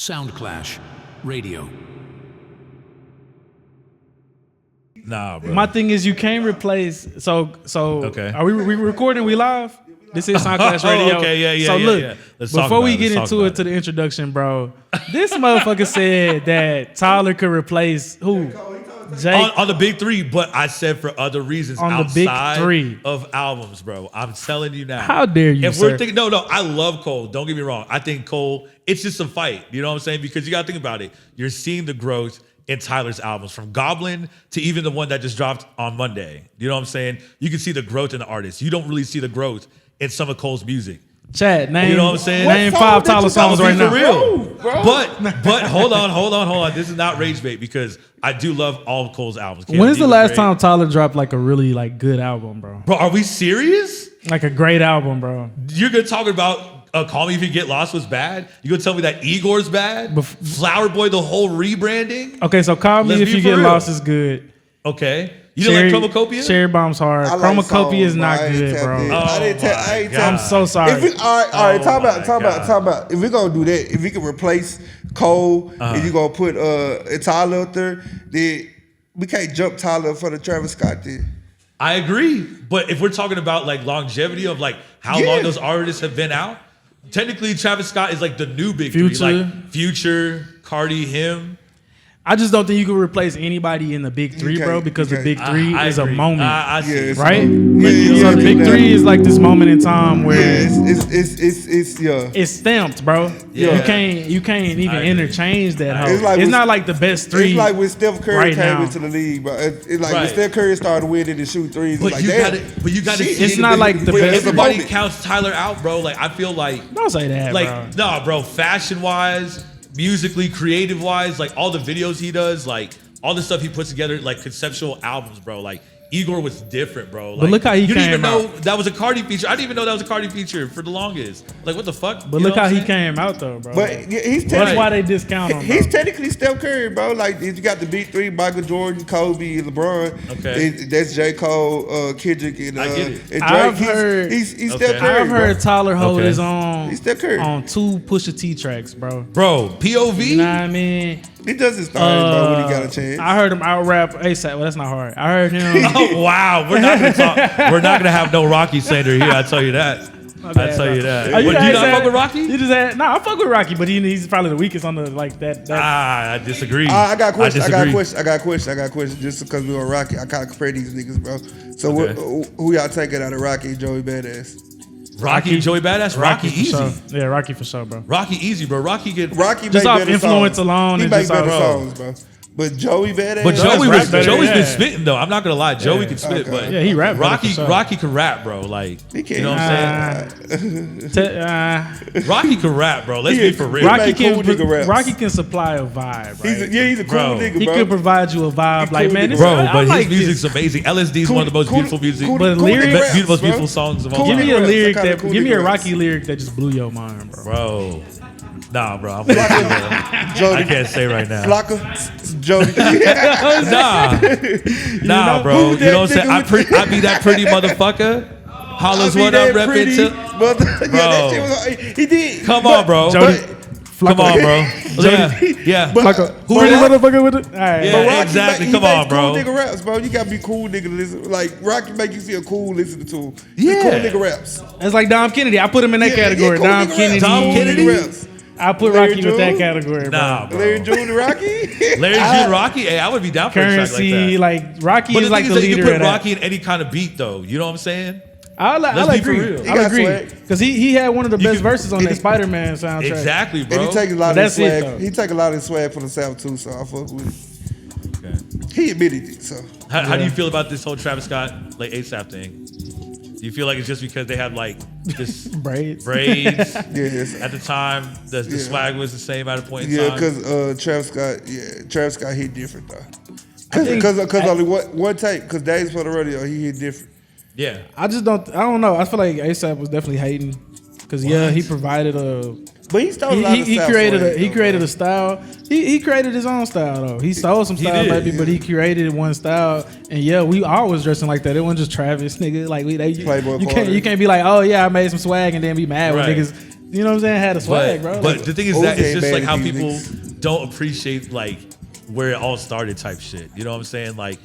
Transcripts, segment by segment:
Soundclash Radio. Nah, bro. My thing is you can't replace. So Okay. Are we recording? We live? This is Soundclash Radio. Okay, yeah. So look, yeah. Let's talk before about we it. get Let's talk into it about to the introduction, bro, this motherfucker said that Tyler could replace who? Jake. on the big three, but I said for other reasons On the big outside three. of albums, bro. I'm telling you now. How dare you, If sir? we're thinking, no, I love Cole. Don't get me wrong. I think Cole, it's just a fight. You know what I'm saying? Because you got to think about it. You're seeing the growth in Tyler's albums, from Goblin to even the one that just dropped on Monday. You know what I'm saying? You can see the growth in the artist. You don't really see the growth in some of Cole's music. Chat, name, You know what I'm saying? name What 5 song Tyler did you songs Be right for now. real. bro. But hold on. This is not rage bait because I do love all of Cole's albums. When's KLD the was last great. time Tyler dropped like a really like good album, bro? Bro, are we serious? Like a great album, bro. You're gonna talk about Call Me If You Get Lost was bad? You gonna tell me that Igor's bad? Flower Boy, the whole rebranding? Okay, so Call Me Let's If be You for Get real. Lost is good. Okay. You didn't like Chromacopia? Cherry Bomb's hard. I like Chromacopia is songs, not bro. I ain't good, tapped bro. in. Oh I didn't my I ain't God. I'm tapped so sorry. If we, all right, talk my God. about. If we're gonna do that, if we can replace Cole and you gonna put Tyler up there, then we can't jump Tyler for the Travis Scott then. I agree. But if we're talking about like longevity of like how Yeah. long those artists have been out, technically Travis Scott is like the new big Future. three. Like Future, Cardi, him. I just don't think you can replace anybody in the big three, can't, bro, because you the big can't. three I is a agree. moment, I see. it's- right? Yeah, So the big three is like this moment in time where it's yeah. it's stamped, bro. Yeah. You can't even I agree. interchange that. Hoe. It's like it's with- not like the best three. It's like when Steph Curry right came now. into the league, but it's like when Right. Steph Curry started winning and shoot threes. But It's like, you damn, gotta shit, see It's not like the but best it's a everybody moment. counts Tyler out, bro. Like I feel like Don't say that, like bro. nah, bro, fashion wise, musically, creative wise, like all the videos he does, like all the stuff he puts together, like conceptual albums, bro. Like Igor was different, bro. Like, look how he you didn't even came know out. that was a Cardi feature. I didn't even know that was a Cardi feature for the longest. Like what the fuck? But You look know how what he I'm saying? came out though, bro. But yeah, he's That's technically why they discount him. he's bro. technically Steph Curry, bro. Like you got the big three: Michael Jordan, Kobe, and LeBron. Okay. That's J. Cole, Kendrick, and I get it. and Drake. I've heard- He's Okay. Steph Curry. I've heard bro. Tyler hold Okay. his own He's Steph Curry. on 2 Pusha T tracks, bro. Bro, POV. You know what I mean? He does his thing, bro, when he got a chance. I heard him out rap ASAP. Well, that's not hard. I heard him. Oh wow, we're not gonna talk. We're not gonna have no Rocky slander here. I tell you that. I bad, tell you bro. that. Oh, But do you guys not had- fuck with Rocky? You just had I fuck with Rocky, but he's probably the weakest on the like that. I disagree. I got a question. I got a disagree. question. Just because we on Rocky, I kind of compare these niggas, bro. So Okay. who y'all taking out of Rocky and Joey Badass? Rocky, Joey Badass, Rocky for easy. sure. Yeah, Rocky for sure, bro. Rocky easy, bro. Rocky get. Rocky Just make off better influence songs. alone He and make just better off- songs, bro. But Joey Badass. But Joey rap was better, Joey's yeah. been spitting though. I'm not gonna lie, Joey Yeah. can spit, Okay. but Yeah, he rap better Rocky for sure. Rocky can rap, bro. Like He can. you know what I'm saying? Te- Rocky can rap, bro. Let's He be for is- real. Rocky Rocky cool can nigga raps. Rocky can supply a vibe, right? he's a cool Bro. nigga, He bro. can provide you a vibe. He Like cool man, nigga. this, Bro, I but like his music's this. amazing. LSD is Cool- one of the most cool- beautiful music, cool- But cool lyrics- nigga raps, most bro. beautiful songs of all Cool Give time. me a nigga raps. lyric That kinda that cool give me nigga a raps. Rocky lyric that just blew your mind, bro. Bro, nah, bro. I'm I Jody, can't say right now. Flocka, Jody. Nah, bro. who You that know what I'm saying? nigga with I be that pretty motherfucker. Holla's I be what I'm that pretty repping to. mother- Yeah, that shit was. He did. Come on, bro. Jody, Come on, bro. Yeah, yeah. But- who but really Rocky- motherfucker with it? All right. Yeah. But Rocky exactly. he Come makes on, bro. Cool nigga raps, bro. You gotta be cool nigga to listen. Like Rocky make you feel cool listening to him. Yeah. Cool nigga raps. It's like Dom Kennedy. I put him in that Yeah, category. cool Dom nigga Kennedy. raps. Dom Cool Kennedy? nigga raps. I put Larry Rocky with that June? category, bro. Nah, bro. Larry June, Rocky. Larry June, Rocky. Hey, I would be down for a track like Currency, that. like Rocky But is the like thing the is that you leader can of put that. Rocky in any kind of beat, though. You know what I'm saying? I'll Let's be for agree. real. He I'll got agree swag. because he had one of the You best can- verses on and that he- Spider-Man soundtrack. Exactly, bro. And he take a lot But of that's his it, swag. though. He take a lot of his swag from the South too, so I fuck with it. Okay. He admitted it, so. How do you feel about this whole Travis Scott like ASAP thing? Do you feel like it's just because they had like this Braids. braids Yes. at the time? The Yeah. swag was the same at a point in Yeah, time. because Travis Scott hit different though. think- Because only one take. Because Days for the Radio, he hit different. yeah. I don't know. I feel like ASAP was definitely hating because he provided a But he stole a lot of he South created swag, he though, created bro. a style. He created his own style though. He stole some He style did. maybe, but he created one style. And yeah, we always dressing like that. It wasn't just Travis, nigga. Like Playboy you Carter. can't be like, oh yeah, I made some swag and then be mad Right. when niggas You know what I'm saying? Had a swag, bro. But the thing is OJ that it's just bad like at how these people niggas. don't appreciate like where it all started type shit. You know what I'm saying? Like,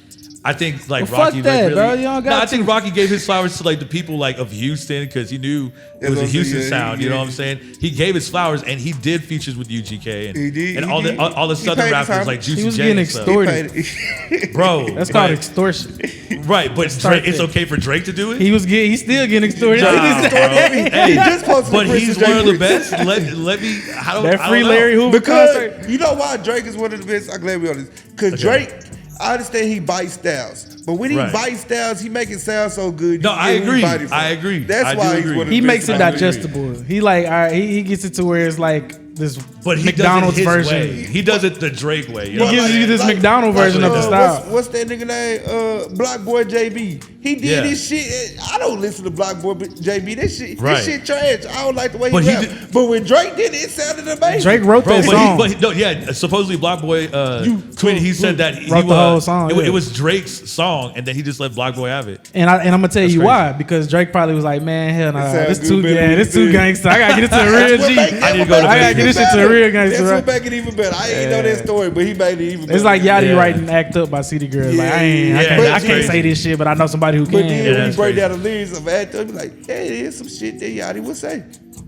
I think like Well, fuck Rocky that, like, bro. really. You don't No, got I think to. Rocky gave his flowers to like the people like of Houston because he knew it was a Yeah, Houston yeah, sound. You know yeah. what I'm saying? He gave his flowers and he did features with UGK and, He did, and he all did. the all the He Southern paid his rappers time. like Juicy He was J getting and stuff. extorted. Bro, That's called but- extortion. Right, but start Drake, it's there. okay for Drake to do it. He's still getting extorted. Nah, to this bro. day. Hey, He just posted but the Christian he's J one of the Bricks. best. Let me. I don't, That I free don't know. Larry Hoover concert. Because you know why Drake is one of the best. I'm glad we on this. Because Drake, I understand he bites styles, but when he Right. bites styles, he make it sound so good. No, you I get who he agree. biting for. I agree. That's I do why he's agree. one of the He best makes it rappers. digestible. He like, all right, he gets it to where it's like this But he McDonald's does it his version. way. He does it the Drake way. You He know? gives you this McDonald's version of the style. What's that nigga name? Block Boy JB. He did Yeah. this shit. I don't listen to Block Boy JB. Right. This shit trash. I don't like the way But he he rap. did- But when Drake did it, it sounded amazing. Drake wrote Bro, that but song. no, yeah. Supposedly, Block Boy tweeted. He said that he Wrote the whole song, It, yeah. it was Drake's song, and then he just let Block Boy have it. And I'm gonna tell you crazy. why, because Drake probably was like, man, hell nah, sounds this too good, better this than too you gangster. I gotta get it to the That's real what G. make- I that's need to what go to make I it gotta get even this shit to the better. real gangster, That's right? what make it even better. I ain't know that story, but he made it even better. It's like Yachty Yeah. writing "Act Up" by City Girls. Like I Yeah, can't that's say crazy. this shit, but I know somebody who But can. then Yeah, when you that's break crazy. down the lyrics of Act Up, you like, yeah, it is some shit that Yachty would say.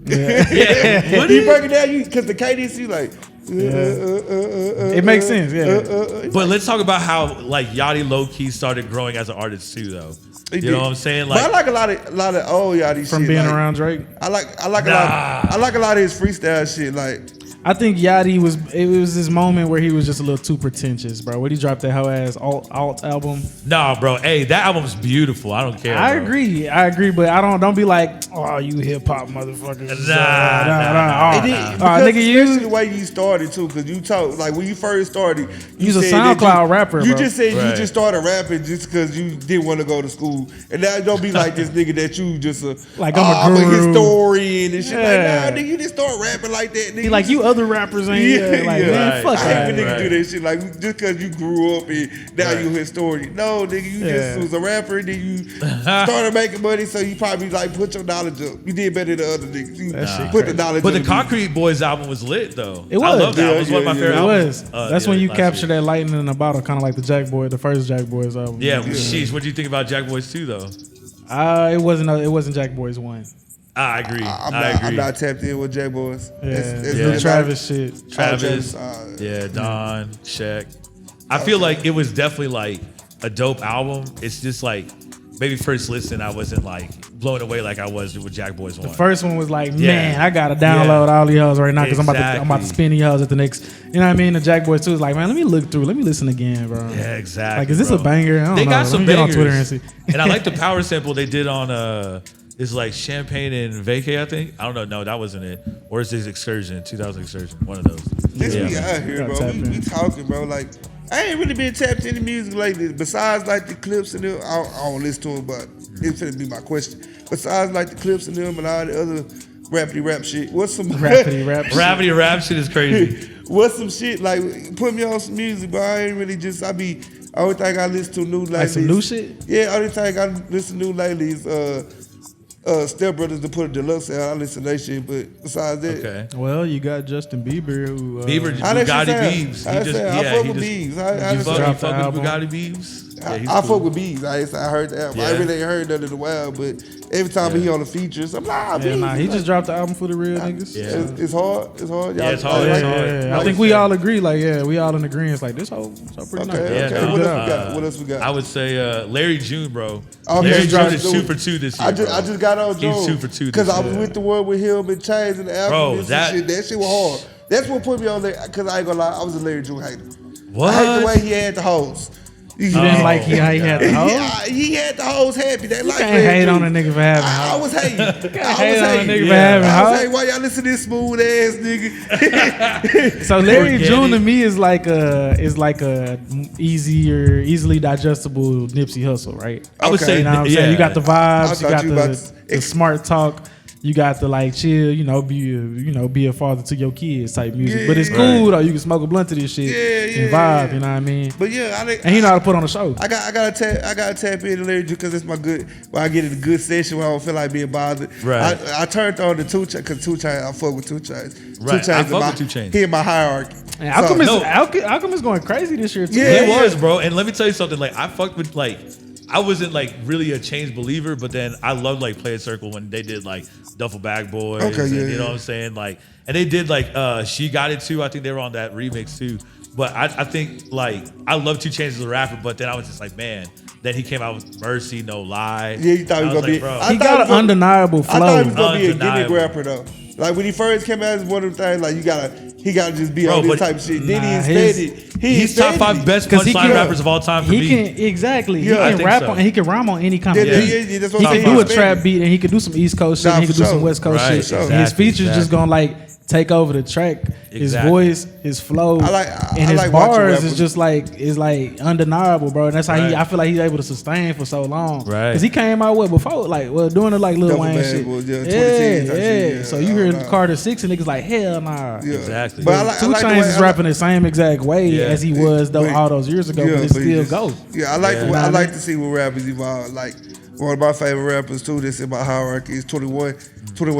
Yeah, what You is- break it down, because the cadence, you like, It makes sense, yeah. But let's talk about how like Yachty low key started growing as an artist too, though. He You did. know what I'm saying? But I Like, like a lot of old Yachty shit. From being like, around Drake, I like a lot of his freestyle shit. Like, I think Yachty it was this moment where he was just a little too pretentious, bro. When he dropped that whole ass alt album, nah, bro. Hey, that album's beautiful. I don't care. I bro. agree, but I don't be like, oh, you hip hop motherfuckers. Nah. it did, Nigga, especially you the way you started too, because you talk like when you first started, you You's a said that SoundCloud rapper, You bro. just said Right. you just started rapping just because you didn't want to go to school, and now don't be like this nigga that you just Like, I'm a I'm guru. historian and shit. Yeah. Like, nah, nigga, you didn't start rapping like that. Nigga. he like you other rappers ain't like man, Right, fuck I that. hate when niggas right. do that shit. Like just because you grew up and now Right. you a historian. No, nigga, you Yeah. just was a rapper. Then you started making money, so you probably like put your knowledge up. You did better than other niggas. You That shit put crazy. the knowledge. But the up. Concrete Boys album was lit though. It I was. love that. Yeah, It was one of my yeah, favorite It albums. was. That's when you last capture year. that lightning in a bottle, kind of like the Jack Boy, the first Jack Boys album. Yeah, sheesh. What do you think about Jack Boys 2 though? It wasn't Jack Boys 1. I agree. I'm not tapped in with J Boys. Yeah, It's Yeah. the Travis shit. Travis, Travis, yeah, Don, Shaq. I feel like it was definitely like a dope album. It's just like maybe first listen, I wasn't like blown away like I was with Jack Boys 1. First one was like, Yeah. man, I gotta download Yeah. all these hoes right now because I'm about Exactly. to spin these hoes at the next. You know what I mean? The Jack Boys 2 is like, man, let me look through, let me listen again, bro. Yeah, exactly. Like, is this bro. a banger? I don't They know. got Let some me get on bangers. Twitter and see. And I like the power sample they did on it's like Champagne and Vacay, I think. I don't know. No, that wasn't it. Or is this Excursion, 2000 Excursion? One of those. This Yeah. we out here, Gotta bro. tap We in. talking, bro. Like I ain't really been tapped into music lately. Besides like the clips and them, I don't listen to them, but it's finna be my question. Besides like the clips and them and all the other rappity rap shit, what's some Rappity rap. Gravity rap shit is crazy. what's some shit like? Put me on some music, but I ain't really just. Only thing I listen to new lately. Like some new shit? Yeah, only thing I listen to lately is Step Brothers to put a deluxe out. I listen to that shit, but besides that, Okay. Well, you got Justin Bieber who Bieber, How that shit Bugatti sound? Biebs. How that sound? I fuck with Biebs. I You just fuck dropped the with album. Bugatti Biebs? Yeah, he's I cool. fuck with Bees. I heard that. I Yeah. really ain't heard that in a while, but every time Yeah. he on the features, I'm like, Yeah, Bees. nah, he just dropped the album for the real niggas. Yeah. So- It's hard. It's hard. Yeah, it's hard. Yeah, It's yeah, hard. yeah. I I think would we say- all agree. Like, yeah, we all in agreement. It's like this whole pretty nice. Okay, Yeah, okay. no, What else we got? What else we got? I would say Larry June, bro. Oh, Larry he June dropped is the- 2 for 2 this year. I just got on He's Joe 2 for 2 because this I was year. with the one with him and Chains and the Bro, album. that- That shit was hard. That's what put me on there because I ain't gonna lie, I was a Larry June hater. What? I hate the way he had the hoes. You didn't like how he had the hoe? He had the hoes happy. They like Can't Larry hate on June. a nigga for having I hoe. was hating. I was hate on a hating. nigga for Yeah. having I was hoe. hating. Why y'all listen to this smooth ass nigga? So Larry Organic. June to me is like a easily digestible Nipsey Hussle, right? I would Okay. say, You know what I'm yeah. saying? You got the I vibes, you thought got you about to the smart talk. you got to like chill, be a father to your kids type music. Yeah, but it's right. cool though. You can smoke a blunt to this shit and vibe. You know what I mean? But yeah, And he know how to put on a show. I gotta tap in the lyrics because it's my good. When I get in a good session where I don't feel like being bothered. Right. I turned on the 2 Chainz because 2 Chainz. I fuck with 2 Chainz. Right. 2 Chainz I is fuck with 2 Chainz. He in my hierarchy. And So- Alchemist is going crazy this year too. Yeah. It was, bro. And let me tell you something. Like, I fucked with like, I wasn't like really a Chainz believer, but then I loved like Play It Circle when they did like Duffel Bag Boys. Okay, and, yeah, you know yeah. what I'm saying? Like, and they did like She Got It Too. I think they were on that remix too. But I think like I love 2 Chainz as a rapper, but then I was just like, man. Then he came out with Mercy, No Lie. Yeah, you thought he was gonna be. bro. I He thought got he an was undeniable I thought he was flow. gonna be a gimmick Undeniable. rapper though. Like when he first came out, it's one of the things like he gotta just be Bro, on this but- type of shit. Then Nah, he expanded. He's top 5 best Because he punchline can- rappers of all time for He me. can exactly. Yeah, I he can think rap so. on and he can rhyme on any kind Yeah, of yeah, beat. yeah, that's what He I'm can saying. do a Expanded. trap beat and he can do some East Coast shit. Nah, And he for can do some sure. West Coast Right, shit. exactly, And his features just exactly. gonna like take over the track. His Exactly. voice, his flow, I and his like watching bars rappers. is just like undeniable, bro. And that's how Right. I feel like he's able to sustain for so long. Right. Because he came out with before, doing it like Lil Duffel Wayne Bag shit. Boys, yeah, Yeah, 2010 type yeah. shit, yeah. So you hear Nah. Carter 6 and niggas like hell nah. Yeah. Exactly. But I like, 2 I like the Chainz way- is rapping the same exact way Yeah. as he was though But- all those years ago, but it he still just- go. Yeah, I like Yeah. the way, I Nah, like man. to see when rappers evolve. Like one of my favorite rappers too. That's in my hierarchy is 21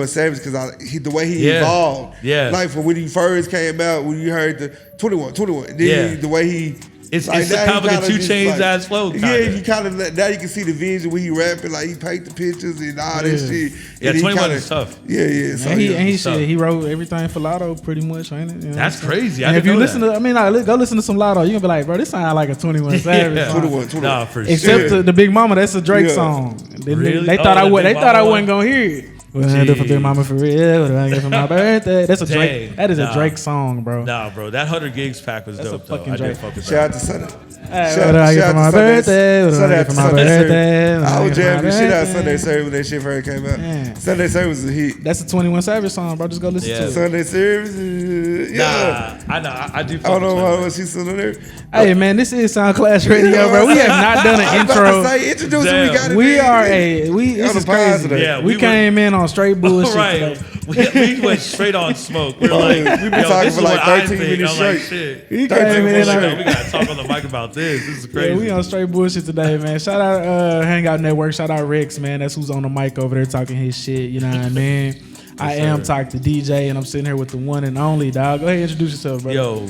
Savage because the way he Yeah. evolved. Yeah. Like from when he first came out, when you heard the 21, then Yeah. the way he. It's like, the now kind of he like a kinda 2 just, Chainz like- ass flow. Yeah, kinda. you kind of now you can see the vision when he rapping, like he paint the pictures and all that Yeah. shit. Yeah, And he 21 kinda- is tough. Yeah. So And he, yeah. and he So- shit, he wrote everything for Lotto pretty much, ain't it? You know That's what I'm saying? crazy. I And if didn't you know listen that. to, go listen to some Lotto, you gonna be like, bro, this sound like a 21 Savage Yeah. song. 21. Nah, for Except sure. the Big Mama, that's a Drake Yeah. song. They Really? thought I the would. They Big thought I Mama wasn't one? gonna hear it. What I do for Big Mama for real? What do I get for my birthday? That's a Drake. Dang. That is a Nah. Drake song, bro. Nah, bro, that 100 gigs pack was That's a dope though. fucking I Drake. did fuck with Shout that. out to Sunday. What do I get for my birthday? What do I get for my birthday? What do I was get for my jamming the shit out of birthday? Sunday Service when that shit first came out. Yeah. Sunday Service was a hit. That's a 21 Savage song, bro. Just go listen Yeah. to it. Sunday Service, yeah. Nah, I know. I do. I Fuck don't know with how Sunday. much she's still on there. Hey man, this is Sound Clash Radio, bro. We have not done I an was about to intro. say, introduce it, Damn. we got it. We man. are this On is the pod crazy. today. Yeah, we we were- came in on straight bullshit Right. today. We went straight on smoke. We were like, We've been yo, talking this for is like what I 13 think. minutes I'm like, straight. shit. He 13 came in minutes on, straight. We gotta talk on the mic about this. This is crazy. yeah, we on straight bullshit today, man. Shout out Hangout Network. Shout out Rex, man. That's who's on the mic over there talking his shit. You know what I mean? I am Talk to DJ, and I'm sitting here with the one and only dog. Go ahead, introduce yourself, bro. Yo,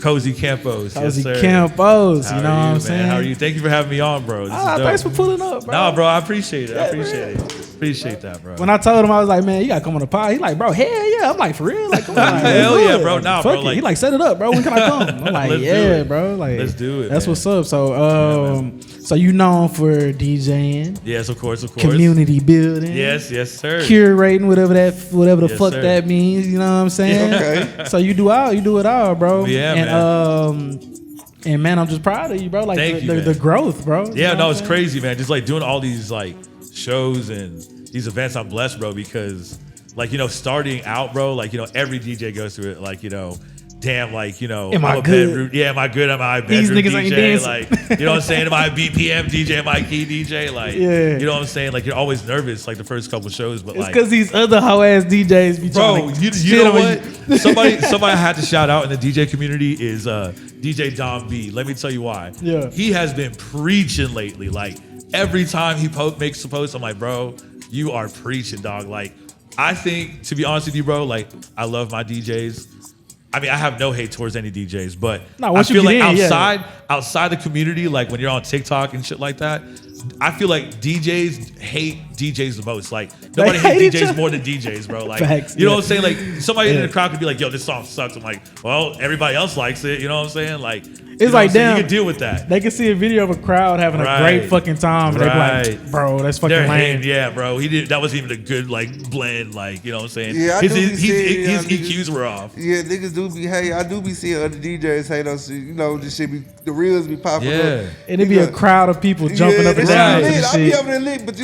Cozy Campos. Cozy yes, sir. Campos. How You know are what I'm man? saying? How are you? Thank you for having me on, bro. This is dope. Thanks for pulling up, bro. Nah, bro, I appreciate it. I Yeah, appreciate it. Appreciate that, bro. When I told him, I was like, man, you gotta come on the pod. He like, bro, hell yeah. I'm like, for real? Like, come on. Like, Hell let's do yeah, it. bro. Like, Nah, fuck bro, it. like- He like, set it up, bro. When can I come? I'm like, Let's do yeah, it. bro. Like, Let's do it, That's man. what's up. So you known for DJing, Yes, of course. community building, Yes, sir. curating, whatever the Yes, fuck sir. that means. You know what I'm saying? Okay. So you do it all, bro. Yeah, And man, I'm just proud of you, bro. Like Thank you, the man. growth, bro. Yeah, You know no, what it's I'm saying? crazy, man. Just like doing all these like shows and these events, I'm blessed, bro, because like, starting out, bro, like, every DJ goes through it. Like, damn, like, Am I I'm a good? bedroom. Yeah, am I good? Am I a These bedroom niggas ain't DJ? dancing. Like, you know what I'm saying? Am I a BPM DJ? Am I a key DJ? Like, Yeah. you know what I'm saying? Like, you're always nervous, like the first couple shows, but It's like, because these other hoe ass DJs be bro, trying to you shit know on what? Somebody I had to shout out in the DJ community is DJ Dom B. Let me tell you why. Yeah. He has been preaching lately. Like every time he makes a post, I'm like, bro, you are preaching, dog. Like, I think, to be honest with you, bro, like I love my DJs. I mean, I have no hate towards any DJs, but No, I once you feel like get in, yeah. outside the community, like when you're on TikTok and shit like that, I feel like DJs hate DJs the most. Like nobody hate hates each DJs other. more than DJs, bro. Like Facts, you know yeah. what I'm saying? Like somebody in Yeah. the crowd could be like, "Yo, this song sucks." I'm like, "Well, everybody else likes it." You know what I'm saying? Like It's like, damn. you can deal with that. They can see a video of a crowd having a Right. great fucking time. And they be Right. like, bro, that's fucking They're lame. hating, yeah, bro. He did. That wasn't even a good like blend. Like you know what I'm saying? Yeah, I his do be his, seeing, his yeah, EQs were off. Yeah, niggas do be hey, I do be seeing other DJs hate on shit. This shit be the reels be popping Yeah. up. And it'd be a crowd of people jumping up and that down shit to lit. the I be shit. up there lit, but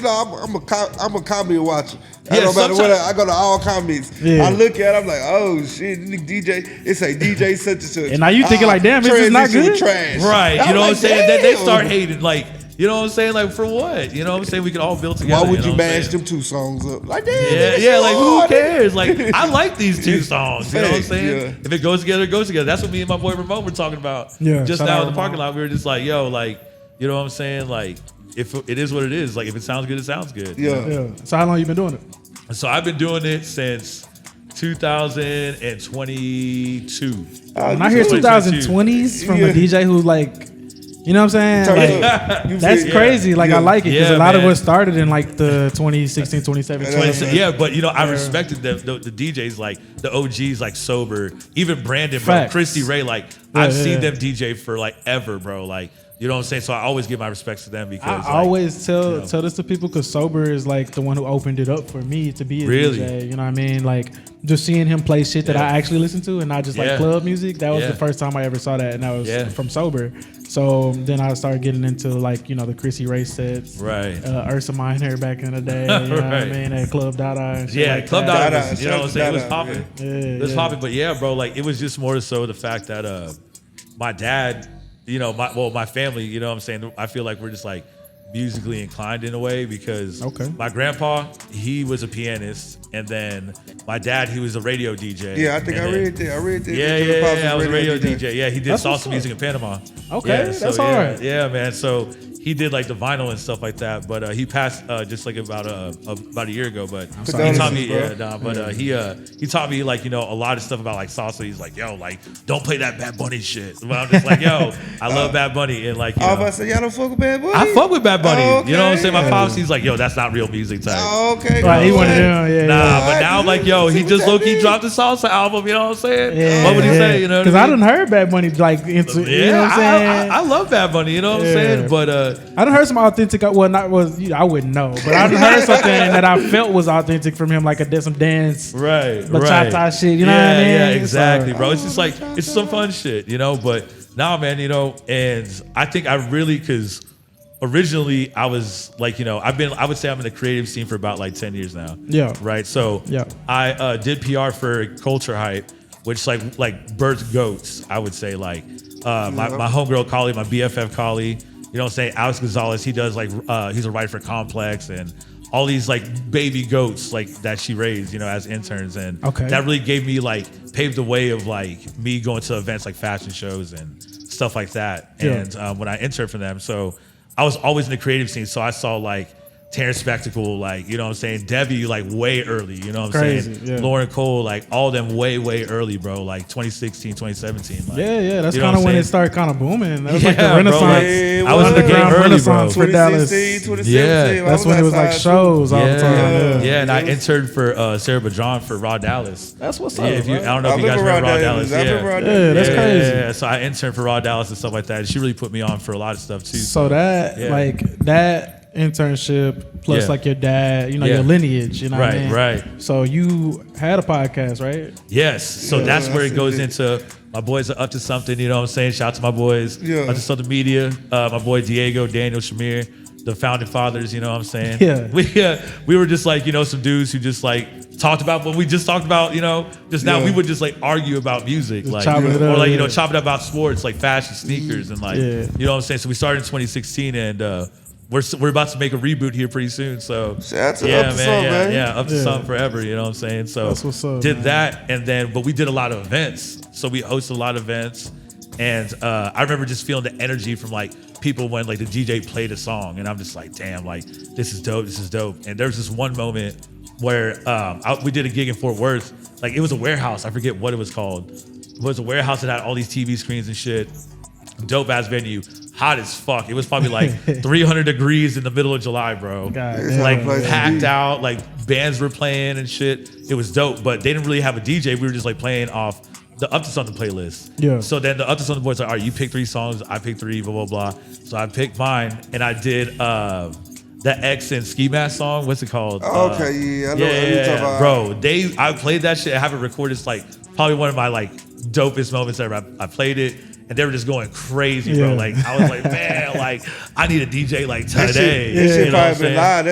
I'm a comment watcher. Yeah, No matter what, sometimes- I go to all comments. Yeah. I look at it, I'm like, oh shit, this DJ, it's a DJ such and such. And now you thinking like, damn, is this not Transition with good? Trash. Right, I'm you know what I'm like, saying? They damn. start hating, like, You know what I'm saying? Like for what? You know what I'm saying? We could all build together. Why would you know what I'm mash saying? them 2 songs up? Like, damn, Yeah, nigga, yeah, so like who hard. cares? Like I like these 2 songs. You know what I'm saying? Yeah. If it goes together, it goes together. That's what me and my boy Ramon were talking about. Yeah, Just shout now out in the parking Ramon. lot, we were just like, yo, like, you know what I'm saying? Like, if it is what it is, like if it sounds good, it sounds good. Yeah. Yeah. So how long you been doing it? So I've been doing it since 2022. When I hear 2022. 2020s from a Yeah. DJ who's like, you know what I'm saying? Turn Like, it up. You that's feel- crazy. Like Yeah. I like it because Yeah, a lot of man. us started in like the 2016, 2017. Yeah, but you know, I respected the DJs, like the OGs, like Sober, even Brandon, bro, Facts. Christy Ray. Like Yeah, I've yeah, seen yeah. them DJ for like ever, bro. Like you know what I'm saying. So I always give my respects to them because I like, always tell you know. tell this to people because Sober is like the one who opened it up for me to be a Really? DJ. You know what I mean? Like just seeing him play shit that Yeah. I actually listen to and not just Yeah. like club music. That was Yeah. the first time I ever saw that, and that was Yeah. from Sober. So then I started getting into like the Chrissy Ray sets, Right. Ursa Minor back in the day. You know what I Right. mean? At Club Dada. And shit Yeah, like Club that. Dada Dada, was, you know what I'm saying? It was Dada, popping. yeah. It was Yeah. popping, but yeah, bro, like it was just more so the fact that my dad, my family, you know what I'm saying? I feel like we're just like musically inclined in a way because Okay. my grandpa, he was a pianist, and then my dad, he was a radio DJ. Yeah, I think and I then- read that. I read that. Yeah, that yeah, Pops yeah. I was a radio DJ. DJ. Yeah, he did That's what's salsa up. music in Panama. Okay, Yeah, that's yeah, hard. Yeah, man. So he did like the vinyl and stuff like that, but he passed just like about a year ago. But he sorry. taught me, Condolences, he taught me like a lot of stuff about like salsa. He's like, yo, like don't play that Bad Bunny shit. But I'm just like, yo, I love Bad Bunny and like you I was know, about to say, y'all don't fuck with Bad Bunny? I fuck with Bad Bunny. Oh, You know what I'm saying? My okay. pops, he's like, yo, that's not real music type. Oh, okay. Right, he wanted Okay. them. Yeah, Nah, yeah. but now I'm like, yo, he just low key dropped the salsa album. You know what I'm saying? Yeah, What would he say? You know, what Because I mean? done heard Bad Bunny like into, Yeah, you know what I'm saying? I love Bad Bunny. You know what I'm Yeah. saying? But I done heard some authentic. Well, not was I wouldn't know, but I done heard something that I felt was authentic from him, like some dance, right, bachata right. shit. You know yeah, what I mean? Yeah, exactly, So- bro. It's just like it's some fun shit, you know. But now, man, you know, and I think I really because originally I was like, I would say I'm in the creative scene for about like 10 years now. Yeah. Right. So Yeah. I did PR for Culture Hype, which like birthed goats. I would say like my homegirl Collie, my BFF Collie. You know what I'm saying? Alex Gonzalez, he does like he's a writer for Complex and all these like baby goats like that she raised, as interns. And Okay. that really gave me like paved the way of like me going to events like fashion shows and stuff like that. Yeah. And when I interned for them, so I was always in the creative scene. So I saw like Terrence Spectacle, like, you know what I'm saying? Debbie, like way early, you know what I'm Crazy, saying? yeah. Lauren Cole, like all of them way, way early, bro. Like 2016, 2017. Like, Yeah, that's you know kind what of when I'm it started kind of booming. That was like the Yeah, bro, Renaissance. like, Yeah, I was in the game underground early, bro. Renaissance for Dallas. 2016, Yeah. 2017. That's when it was like outside, shows all the time. Yeah, Yeah. and I interned for Sarah Bajan for Raw Dallas. That's what's Yeah, up. if you, I bro. don't know I if you guys remember remember Raw Dallas. I remember Raw Yeah. Dallas. Yeah, that's crazy. Yeah, so I interned for Raw Dallas and stuff like that. She really put me on for a lot of stuff too. So that Yeah. like that internship plus Yeah. like your dad, Yeah. your lineage, you know what I Right, mean? right. So you had a podcast, right? Yes. So Yeah, that's where I it see goes that. into my boys are up to something, you know what I'm saying? Shout out to my boys. Yeah. Up to something media. My boy Diego, Daniel, Shamir, the founding fathers, you know what I'm saying? Yeah. We were just like, some dudes who just like talked about what we just talked about, just now Yeah. we would just like argue about music. Just Like chopping it or up, like, yeah. chopping up about sports, like fashion, sneakers, and like Yeah. you know what I'm saying? So we started in 2016 and we're about to make a reboot here pretty soon. So Shout out to yeah, Up to man, Something, yeah, man. yeah, up to Yeah. something forever. You know what I'm saying? So That's what's up, did man. that, and then but we did a lot of events. So we hosted a lot of events, and I remember just feeling the energy from like people when like the DJ played a song, and I'm just like, damn, like this is dope, this is dope. And there was this one moment where we did a gig in Fort Worth. Like it was a warehouse. I forget what it was called. It was a warehouse that had all these TV screens and shit. Dope ass venue, hot as fuck. It was probably like 300 degrees in the middle of July, bro. God It's damn. Like place to packed be. out, like bands were playing and shit. It was dope, but they didn't really have a DJ. We were just like playing off the Up to Something playlist. Yeah. So then the Up to Something boys like, all right, you pick 3 songs, I pick 3, blah blah blah. So I picked mine, and I did that X and Ski Mask song. What's it called? Oh, okay, yeah, I know what you're talking about. Bro, I played that shit. I have it recorded. It's like probably one of my like dopest moments ever. I played it, and they were just going crazy, bro. Yeah. Like I was like, man, like I need a DJ like That today. shit, that shit You know what I'm probably been saying? live.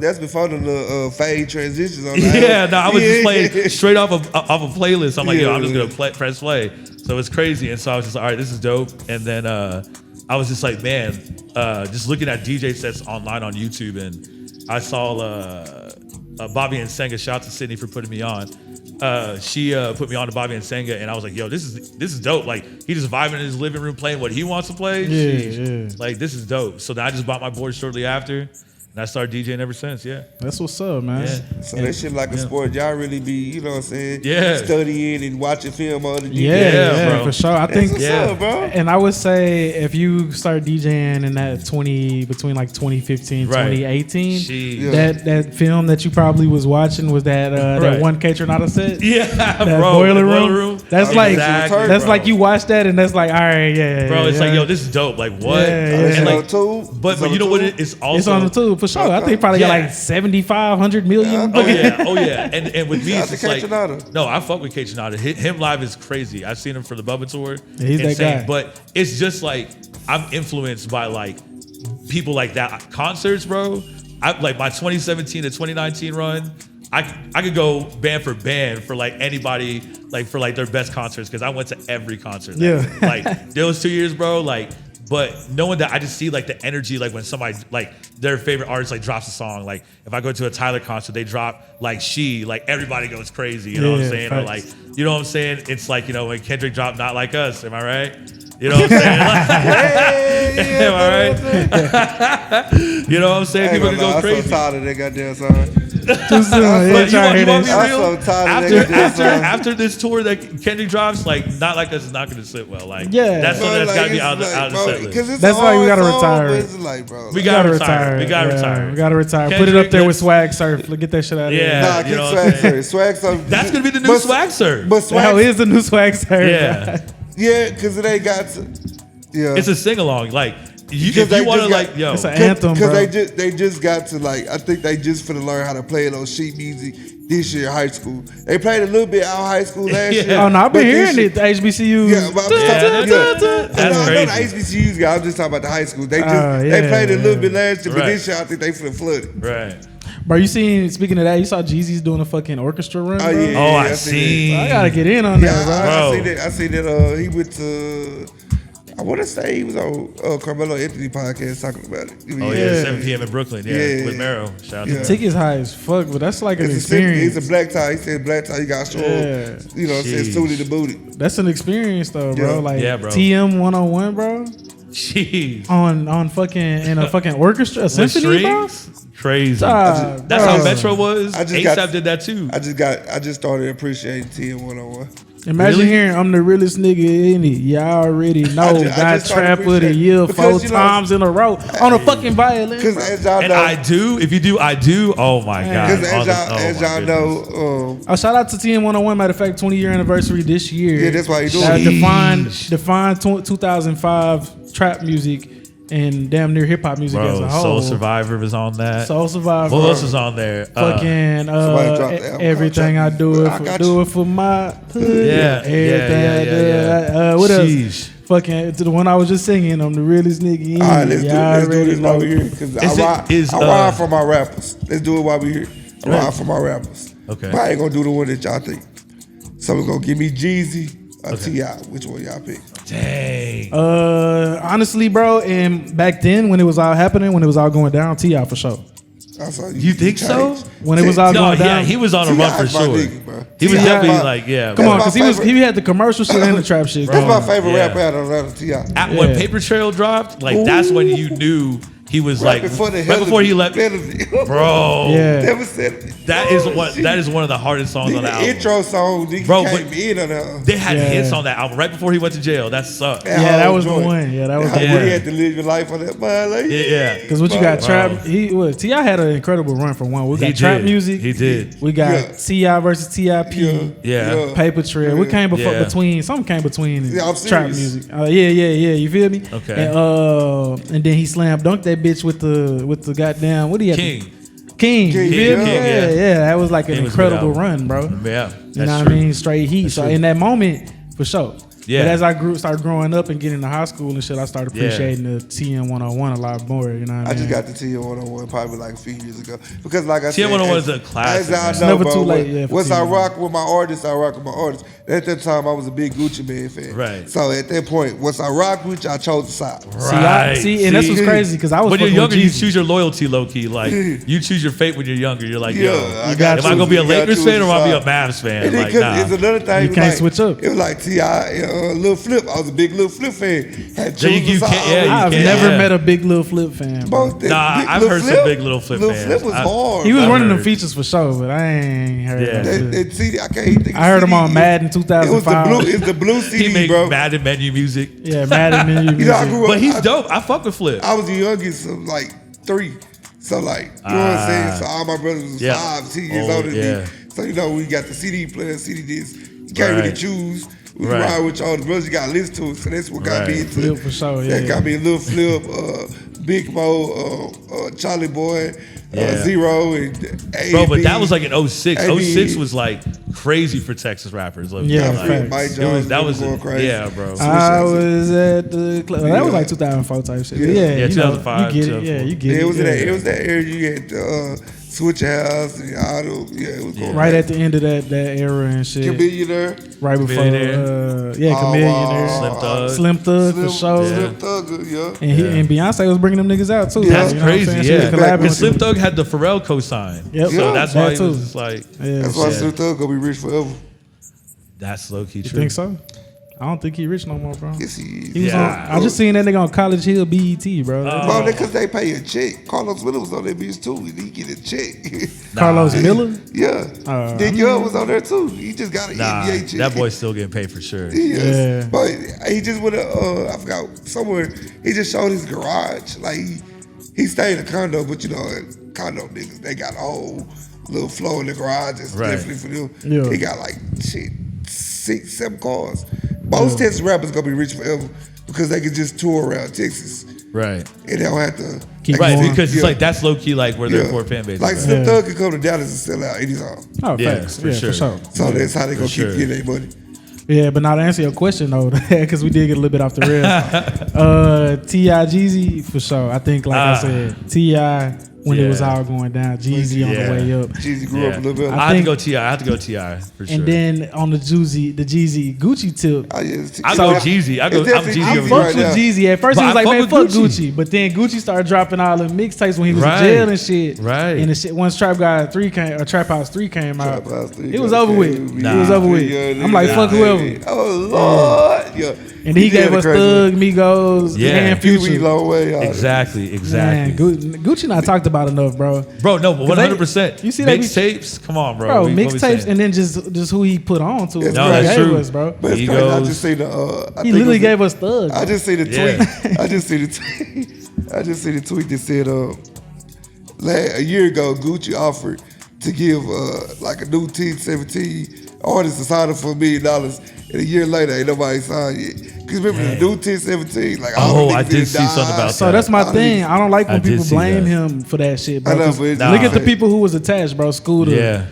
That's before the fade transitions on the Yeah, no, I was just Yeah. playing straight off a playlist. I'm like, yo, I'm just Yeah. gonna press play. So it's crazy, and so I was just like, all right, this is dope. And then I was just like, man, just looking at DJ sets online on YouTube, and I saw Bobby and Senga. Shout out to Sydney for putting me on. She put me on to Bobby and Senga, and I was like, yo, this is dope. Like, he just vibing in his living room playing what he wants to play. Yeah. Like, this is dope. So then I just bought my board shortly after. And I started DJing ever since, yeah. That's what's up, man. Yeah. So that shit like a sport. Y'all really be, you know what I'm saying? Yeah. Studying and watching film on the DJs. Yeah, bro. for sure. I That's think what's up, bro. And I would say if you start DJing in that between like 2015, Right. 2018, Jeez. that film that you probably was watching was that Right. that one K Tronada set. Yeah, That bro. boiler the room. That's Exactly, that's bro. like you watch that and that's like, all right, yeah. Bro, it's yeah. like, yo, this is dope. Like, what? Yeah, yeah. It's And on like, the tube? but It's on you the know what? tube? It's also It's on the tube for sure. I think probably got Yeah. like 7,500 million. Oh yeah. And with me, Shout out it's to just like K-Tronada. no, I fuck with K Tronada. Him live is crazy. I've seen him for the Bubba tour. Yeah, he's that Insane. guy. But it's just like I'm influenced by like people like that. Concerts, bro. I like my 2017 to 2019 run. I could go band for like anybody, like for like their best concerts, because I went to every concert. Yeah. Like those 2 years, bro. Like, but knowing that I just see like the energy, like when somebody like their favorite artist like drops a song. Like if I go to a Tyler concert, they drop like She, like everybody goes crazy. You know what I'm Yeah, saying? Or like, facts. you know what I'm saying? It's like, you know, when Kendrick dropped Not Like Us. Am I right? You know what I'm saying? Am I right? You know what I'm saying? People can go I'm crazy. so tired of that goddamn song. Too soon. But Yeah, trying to hear you want that me shit. real? I'm so tired of that goddamn song. After this tour that Kendrick drops, like Not Like Us is not going to sit well. Like, Yeah. that's something that's But, got to be it's out of the like, set bro, list. 'cause it's That's a why we hard gotta song, retire but it. it's like, bro. We like, gotta Gotta retire. We gotta Yeah, retire. We gotta retire. Put it Kendrick, up there with that's- Swag Surf. Get that shit out of Yeah. there. Nah, you get know what Swag I'm saying? Surf. Swag Surf. That's gonna be the new But- Swag Surf. But The hell Swag, is the new Swag Surf? Yeah. yeah, because it ain't got to. Yeah, It's a sing along. Like, Because if they you want to, just like, got- yo, It's an anthem, bro. because they just got to like, I think they just finna learn how to play it on sheet music this year in high school. They played a little bit out of high school last Yeah. year. Oh no, I've been but hearing this it. The HBCU. Yeah, but I'm just Yeah, talking, that's I know the crazy. HBCUs guy. I'm just talking about the high school. They just Oh, they yeah, played it a little yeah. bit last year, but Right. this year I think they finna flood it. right. Bro, you seen? Speaking of that, you saw Jeezy's doing a fucking orchestra run. Oh bro? yeah, Oh, I I seen. I gotta get in on Yeah, that, bro. I Bro. see that. I see that. He went to. I want to say he was on Carmelo Anthony podcast talking about it. Oh yeah, 7 p.m. in Brooklyn. Yeah, Yeah. with Mero. Shout out to Yeah. him. Tickets high as fuck, but that's like an It's a experience. it's a black tie. He said black tie. You got to show Yeah. you know, it's Jeez. suited to booty. That's an experience though, bro. Yeah. Like Yeah, bro. TM 101, bro. Jeez. On fucking in a fucking orchestra, a With symphony, bro. strings? Crazy. Ah, That's bro. how Metro was. I just ASAP got- did that too. I just started appreciating TM101. Imagine Really? hearing I'm the realest nigga in it. Y'all already know. I Got just started trap of the appreciating- year because, 4 you know- times in a row on a fucking violin. Because bro. as y'all And know, I do. If you do, I do. Oh my god. because All as the- y'all, oh as my y'all goodness. know, Oh, shout out to TM 101. Matter of fact, 20-year anniversary this year. Yeah, that's why he doing That it. defined 2005 trap music and damn near hip hop music as a Bro, whole. Soul Survivor was on that. Soul Survivor. What else was on there? Fucking Somebody dropped the album. everything I do I it for, got do you. it for my hood. Yeah, everything I do. yeah. What Sheesh. else? Fucking to the one I was just singing. I'm the realest nigga in. all right, let's do Y'all this while already we know. here. Because Is it- I ride for my rappers. Let's do it while we here. I ride for my rappers. Okay. But I ain't gonna do the one that y'all think. So we're gonna give me Jeezy or T.I. Which one y'all pick? Dang. Honestly, bro, and back then when it was all happening, when it was all going down, T.I. for sure. I saw You think so? changed. When it was all No, going yeah, down. he was on a T.I. run for is my sure. nigga, bro. He was T.I. definitely my- like, yeah. Come bro. on, That's because my he had the commercial shit and the trap shit. That's going. my favorite Yeah. rapper out of Atlanta, T.I. When Yeah. Paper Trail dropped, like that's when you knew he was like Before the right before he left. Bro, Yeah. Never said it. that is one of the hardest songs on the The album. intro song, nigga Bro, came but- in on that. They had Yeah. hits on that album right before he went to jail. That sucked. Yeah, that whole was the joint. one. Yeah, that was How the Yeah. one. he had to live your life on that man. Like, Yeah. Because what you got, Bro. trap. T.I. had an incredible run for one. We got He trap did. music. He did. We got Yeah. T.I. versus T.I.P. Yeah. Paper Trail. What came before Yeah. between? Something came between Yeah, I'm trap serious. music. Yeah. You feel me? Okay. And then he slam dunked that bitch with the goddamn what do you have? King. King. You King, feel me? King, Yeah, yeah. That was like an King was a good incredible album. run, bro. Yeah. You know what I mean? Straight heat. So in that moment, for sure. Yeah. But as I started growing up and getting into high school and shit, I started Yeah. appreciating the TN 101 a lot more. You know what I I mean? just got the TN 101 probably like a few years ago because, like I said, TN 101 is a classic, As I man. know, Never bro, too late, yeah, for once I TN. rock with my artists, I rock with my artists. At that time, I was a big Gucci Mane fan. Right. So at that point, once I rocked with you, I chose the side. See, and that's what's crazy because I was When you're fucking younger, with you Jeezy. choose your loyalty, low key. Like you choose your fate when you're younger. You're like, Yeah, yo, I got am I you. gonna be a You got Lakers you fan or am I gonna be a decide. Mavs fan? And then, Like, 'cause nah. it's another thing. You it was can't like, switch up. It was like T.I., Lil Flip. I was a big Lil Flip fan. Had So you chosen can't- side yeah, always. you I've can't- never yeah. met a big Lil Flip fan. Bro. Both that Nah, big I've Lil heard some Flip, big Lil Flip Lil fans. Flip was hard. He was I've running them heard. features for sure, but I ain't heard Yeah. that shit. That CD, I can't even think. I heard him on CD. Madden It was 2005. the blue. It's the blue He CD, make bro. Madden menu music. Yeah, Madden menu You know, I music. grew up. But he's I- dope. I fuck with Flip. I was the youngest of like 3. So like, you know what I'm saying? So all my brothers was Yeah. 5, 10 years Oh, older than yeah. me. So you know, we got the CD player, CD disc. You can't really Right. choose. We Right. ride with y'all the brothers. You got to listen to it. So that's what got me Right. into Flip for sure, That yeah. got me a little Flip, Big Mo, Charlie Boy, Yeah. Zero, and Bro, but A&B. that was like in 06. AB. 06 was like crazy for Texas rappers. Like, Yeah, like, facts. Mike it Jones was, that was going crazy. yeah, bro. I was at the club. That was Yeah. like 2004 type shit. Yeah. Yeah, Yeah, you know, 2005, you get it. Yeah, you get it. It was in yeah. that. It was that area you had Switch House and all those. Yeah, it was going Right at the end of that era and shit. Chameleonaire. Right before, Chameleonaire. Chameleonaire. Slim Thug. Slim Thug for sure. Slim Thug, yeah. And Beyonce was bringing them niggas out too. That's you know what I'm crazy, saying? She yeah. was collabing Because with Slim them. Thug had the Pharrell co-sign. Yep. So Yeah, that's why that he was too. just like, Yeah, That's why Yeah. Slim Thug gonna be rich forever. that's low-key you true. think so? I don't think he rich no more, bro. Yes, he is. He was Yeah. on, I just seen that nigga on College Hill BET, bro. Bro, because they pay a check. Carlos Miller was on that bitch too, and he get a check. Carlos Miller. yeah. Dick Young was on there too. He just got an Nah, NBA check. that boy's still getting paid for sure. Yes. Yeah. But he just went I forgot somewhere. He just showed his garage. Like he stayed in a condo, but you know, condo niggas they got a whole little flow in the garage. It's Right. definitely for them. Yeah. He got like 6, 7 cars. Most Texas rappers gonna be rich forever because they can just tour around Texas Right. and they don't have to. Keep Right, going. because it's Yeah. like that's low-key like where their core fan base Like is. Slim Yeah. Thug can come to Dallas and sell out anytime. Oh, Yeah, facts. for Yeah, sure. for sure. So that's how they gonna sure. keep getting their money. Yeah, but now to answer your question though, because we did get a little bit off the rail. T.I. Jeezy for sure. I think, like I said, T.I. when it was Yeah. all going down, Jeezy on Yeah. the way up. Jeezy grew up a little bit. I I have to think- go T.I. I have to go T.I. for sure. And then on the Jeezy Gucci tip, I go Jeezy. I'm Jeezy I over fucked there. with Jeezy. At first, But he was I like, fuck man, with fuck Gucci. Gucci. But then Gucci started dropping all the mixtapes when he was Right. in jail and shit. Right. And the shit, once Trap God 3 came, or Trap House 3 came out, Trap House 3 it was got over with. crazy. It was over with. I'm like, fuck whoever. Oh Lord, yeah. And he gave us Thug, Migos, Yeah. and Pee Wee Future. Long Way. Exactly, Man, exactly. Gucci not talked about enough, bro. Bro, no, but 'Cause 100%. you see that mixtapes? Come on, bro. Bro, What we mixtapes saying? and then just who he put on to it. That's No, He that's gave true. us, bro. But it's He crazy. I goes- just see the. He literally gave us Thug. I just see the tweet. Yeah. I just see the tweet. I just see the tweet that said, a year ago, Gucci offered to give like a new Team 17 artist a sign up for $1 million, and a year later, ain't nobody signed yet. Because remember the new Team 17, like all Oh, the I niggas did that see died. something about So that's my thing. I don't like I when did people see blame that. him for that shit, bro. I know, 'Cause but it's look at the not. people who was attached, bro. Scooter, Yeah.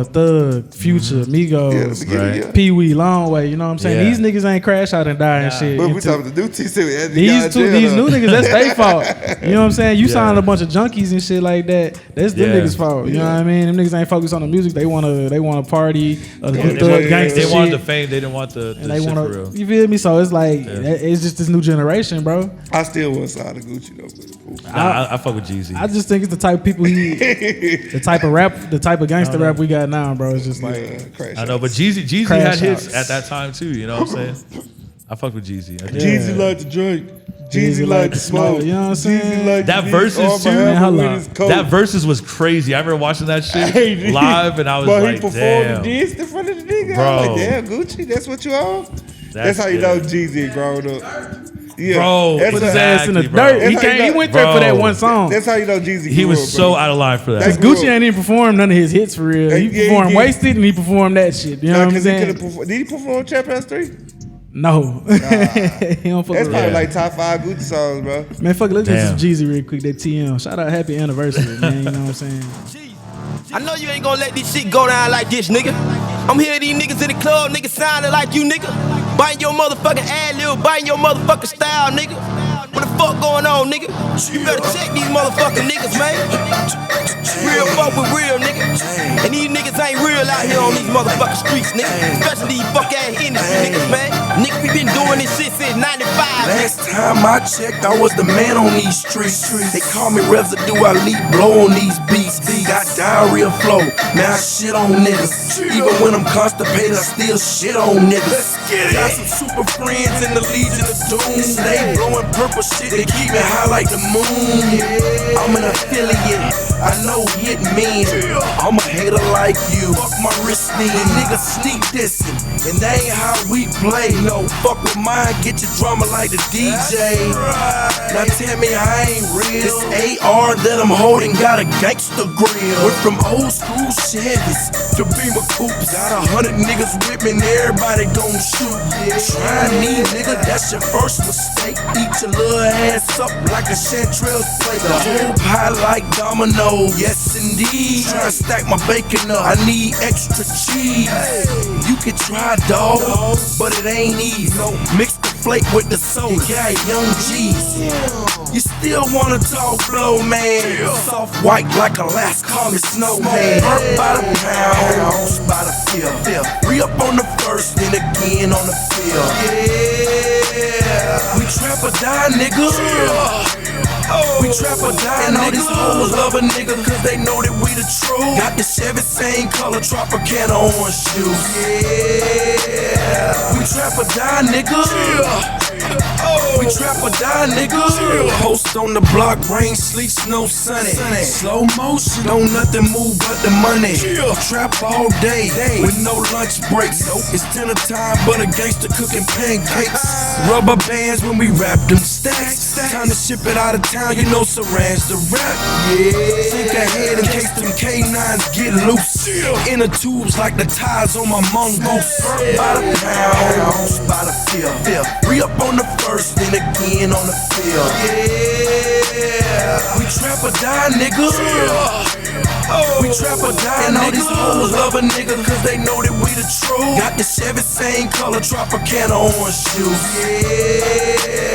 Thug, Future, Migos, Yeah, the beginning, Right. yeah. Pee Wee, Long Way. You know what I'm saying? Yeah. These niggas ain't crash out and die and shit. But we until- talking the new Team 17. these new niggas, that's their fault. You know what I'm saying? You signed a bunch of junkies and shit like that. That's them Yeah. niggas' fault. You know what I mean? Them niggas ain't focused on the music. They wanna party, They, thug gangster they wanted shit. the fame. They didn't want the And they shit want for real. to, you feel me? So it's like it's just this new generation, bro. I still want to sign the Gucci though. But Nah, I fuck with Jeezy. I just think it's the type of people the type of rap, the type of gangster rap we got now, bro. It's just like crash I know, but Jeezy Crash had hits outs. at that time too. You know what I'm saying? I fuck with Jeezy. I do. Jeezy like to drink. Jeezy Jeezy like to smoke. You know what I'm saying? Jeezy like That to be verses all too, behind man, hold with on. his coat. That verses was crazy. I remember watching that shit Hey, live, and I was but like, he performed damn. this in front of the nigga. I Bro. was like, damn, Gucci, that's what you on? That's how you know Jeezy had grown up. Yeah. Bro, that's put his how, ass in the Exactly, bro. dirt. He That's how you came. He know- went there for Bro. that one song. that's how you know Jeezy He grew was up, so bro. out of line for that. That's Gucci ain't even performed none of his hits for real. He Yeah, performed he did. Wasted and he performed that shit. You know Nah, what I'm 'cause he saying? could've performed. Did he perform Trap House 3? No. he don't fuck That's with probably Yeah. like top 5 Gucci songs, bro. Man, fuck it. Let's get some Damn. Jeezy real quick. That TM. Shout out Happy Anniversary, man. You know what I'm saying? I know you ain't gonna let this shit go down like this, nigga. I'm hearing these niggas in the club, niggas sounding like you, nigga. Biting your motherfucking ad-lib, biting your motherfucking style, nigga. What the fuck going on, nigga? You better check these motherfucking niggas, man. Real fuck with real, nigga. And these niggas ain't real out here on these motherfucking streets, nigga. Especially these fuck ass industry niggas, man. Nigga, we been doing this shit since 95, Last time I checked, I was the man on these streets. They call me residue, I lead blow on these beats. Got diarrhea flow, now I shit on niggas. Even when I'm constipated, I still shit on niggas. Got some super friends in the Legion of Doom. They blowing purple shit, they keep me high like the moon. I'm an affiliate, I know hit men. I'm a hater like you, fuck my wrist knee. Niggas sneak dissing, and that ain't how we play. No, fuck with mine, get your drama like the DJ. Now tell me I ain't real. This AR that I'm holding got a gangster grill. Went from old school Chevys to Beamer Coopers. Got 100 niggas with me and everybody gon' shoot. Try me, nigga, that's your first mistake. Eat your little ass up like a Chanterelle plate. The whole pie like domino, yes indeed. Try to stack my bacon up, I need extra cheese. You can try, dog, but it ain't easy. Mix the flake with the soda, got young G's. You still wanna talk blow, man? Soft white like Alaska, call me snowman. Hurt by the pound, by the field. Re-up on the first, then again on the field. Yeah, we trap or die, nigga. We trap or die, and all these hoes love a nigga cause they know that we the truth. Got the Chevy same color, Tropicana orange shoes. Yeah, we trap or die, nigga. We trap or die, nigga. Post on the block, rain, sleet, snow, sunny. Slow motion, don't nothing move but the money. Trap all day with no lunch breaks. It's dinner time, but a gangster cooking pancakes. Rubber bands when we wrap them stacks. Time to ship it out of town, you know Saran's the rap. Yeah, think ahead in case them K9s get loose. Inner tubes like the ties on my mongoose. By the pound, by the field. Re-up on the first, then again on the field. Yeah, we trap or die, nigga. We trap or die, and all these hoes love a nigga cause they know that we the truth. Got the Chevy same color, Tropicana orange shoes.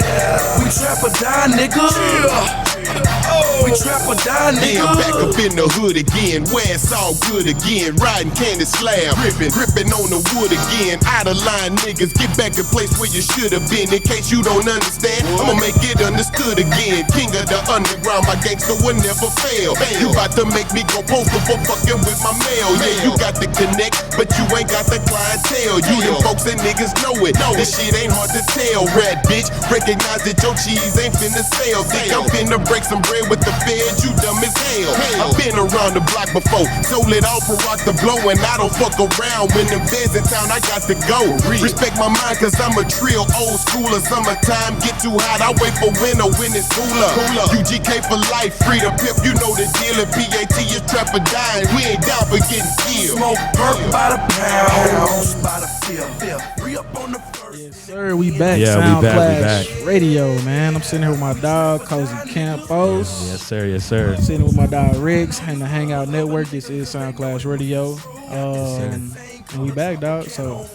Yeah, we trap or die, nigga. We trap or die, nigga. Yeah, back up in the hood again, where it's all good again. Riding candy slab, gripping on the wood again. Out of line niggas, get back in place where you should have been. In case you don't understand, I'ma make it understood again. King of the underground, my gangster will never fail. You about to make me go postal for fucking with my mail. Yeah, you got the connect, but you ain't got the clientele. You them folks and niggas know it. This shit ain't hard to tell. Rat bitch, recognize that your cheese ain't finna sell. Think I'm finna break some bread with the feds, you dumb as hell. I've been around the block before, sold it all for rock the blow, and I don't fuck around. When them feds in town, I got to go. Respect my mind, cause I'm a trill old schooler. Summertime get too hot, I wait for winter when it's cooler. UGK for life, free to pimp, you know the deal. If PAT is trap or dying, we ain't down for getting killed. Smoke perk by the pound, by the field. Re-up on the first. Sir, we back. Yeah, Sound we back, Clash Radio, man. I'm sitting here with my dog, Cozy Campos. Yes, sir. Yes, sir. Sitting with my dog, Riggs, and the Hangout Network. This is Sound Clash Radio. And we back, dog. So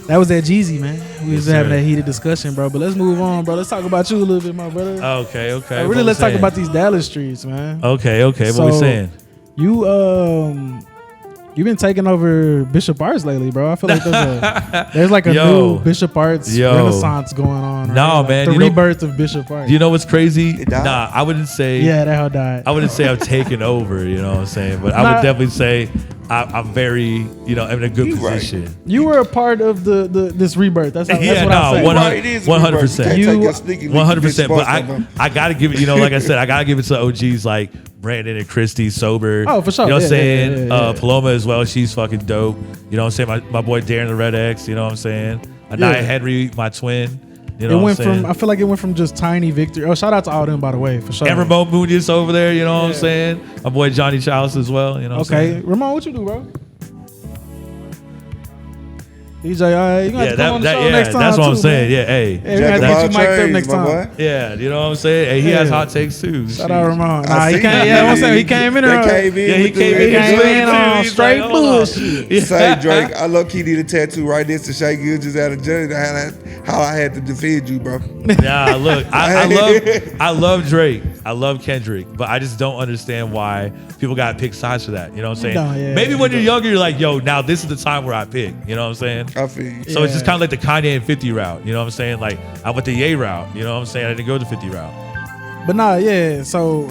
that was that Jeezy, man. We was having that heated discussion, bro. But let's move on, bro. Let's talk about you a little bit, my brother. Okay. Really, let's talk about these Dallas streets, man. Okay. What we saying? You've been taking over Bishop Arts lately, bro. I feel like there's like a new Bishop Arts renaissance going on. No, right? man. The rebirth of Bishop Arts. You know what's crazy? It died. Nah, I wouldn't say. Yeah, that how died. I wouldn't say I've taken over, you know what I'm saying? But I would definitely say I'm very, I'm in a good position. Right. You were a part of this rebirth. That's what I say. 100%. You 100%. But I gotta give it, like I said, I gotta give it to OGs like Brandon and Christy, Sober. Oh, for sure. You know what I'm saying? Yeah. Paloma as well. She's fucking dope. You know what I'm saying? My boy Darren the Red X. You know what I'm saying? Anaya Henry, my twin. You know what I'm saying? I feel like it went from just tiny victory. Oh, shout out to all them, by the way, for sure. And Ramon Munoz over there. You know what I'm saying? My boy Johnny Chalice as well. You know what I'm saying? Ramon, what you do, bro? DJ, all right, you gonna have to come on the show next time. That's what I'm too, saying. man. Yeah, hey. Yeah, we have to Jack get you of all mic'd up trades, next my time. boy. Yeah, you know what I'm saying? Hey, he has hot takes too. Shout out Ramon. Nah, I he see came. you. Yeah, I'm saying he came in They there. came in Yeah, he with the- came in He came here in on He's straight like, hold on. bullshit. Yeah. Say, Drake, I low key need a tattoo right next to Shay Gilgeous out of jail. How I had to defend you, bro. Nah, look, I love Drake. I love Kendrick, but I just don't understand why people got to pick sides for that. You know what I'm saying? No, yeah, Maybe when yeah. you're younger, you're like, yo, now this is the time where I pick. You know what I'm saying? I feel you. So it's just Yeah. kind of like the Kanye and 50 route. You know what I'm saying? Like I went the Ye route. You know what I'm saying? I didn't go the 50 route. But nah, yeah. So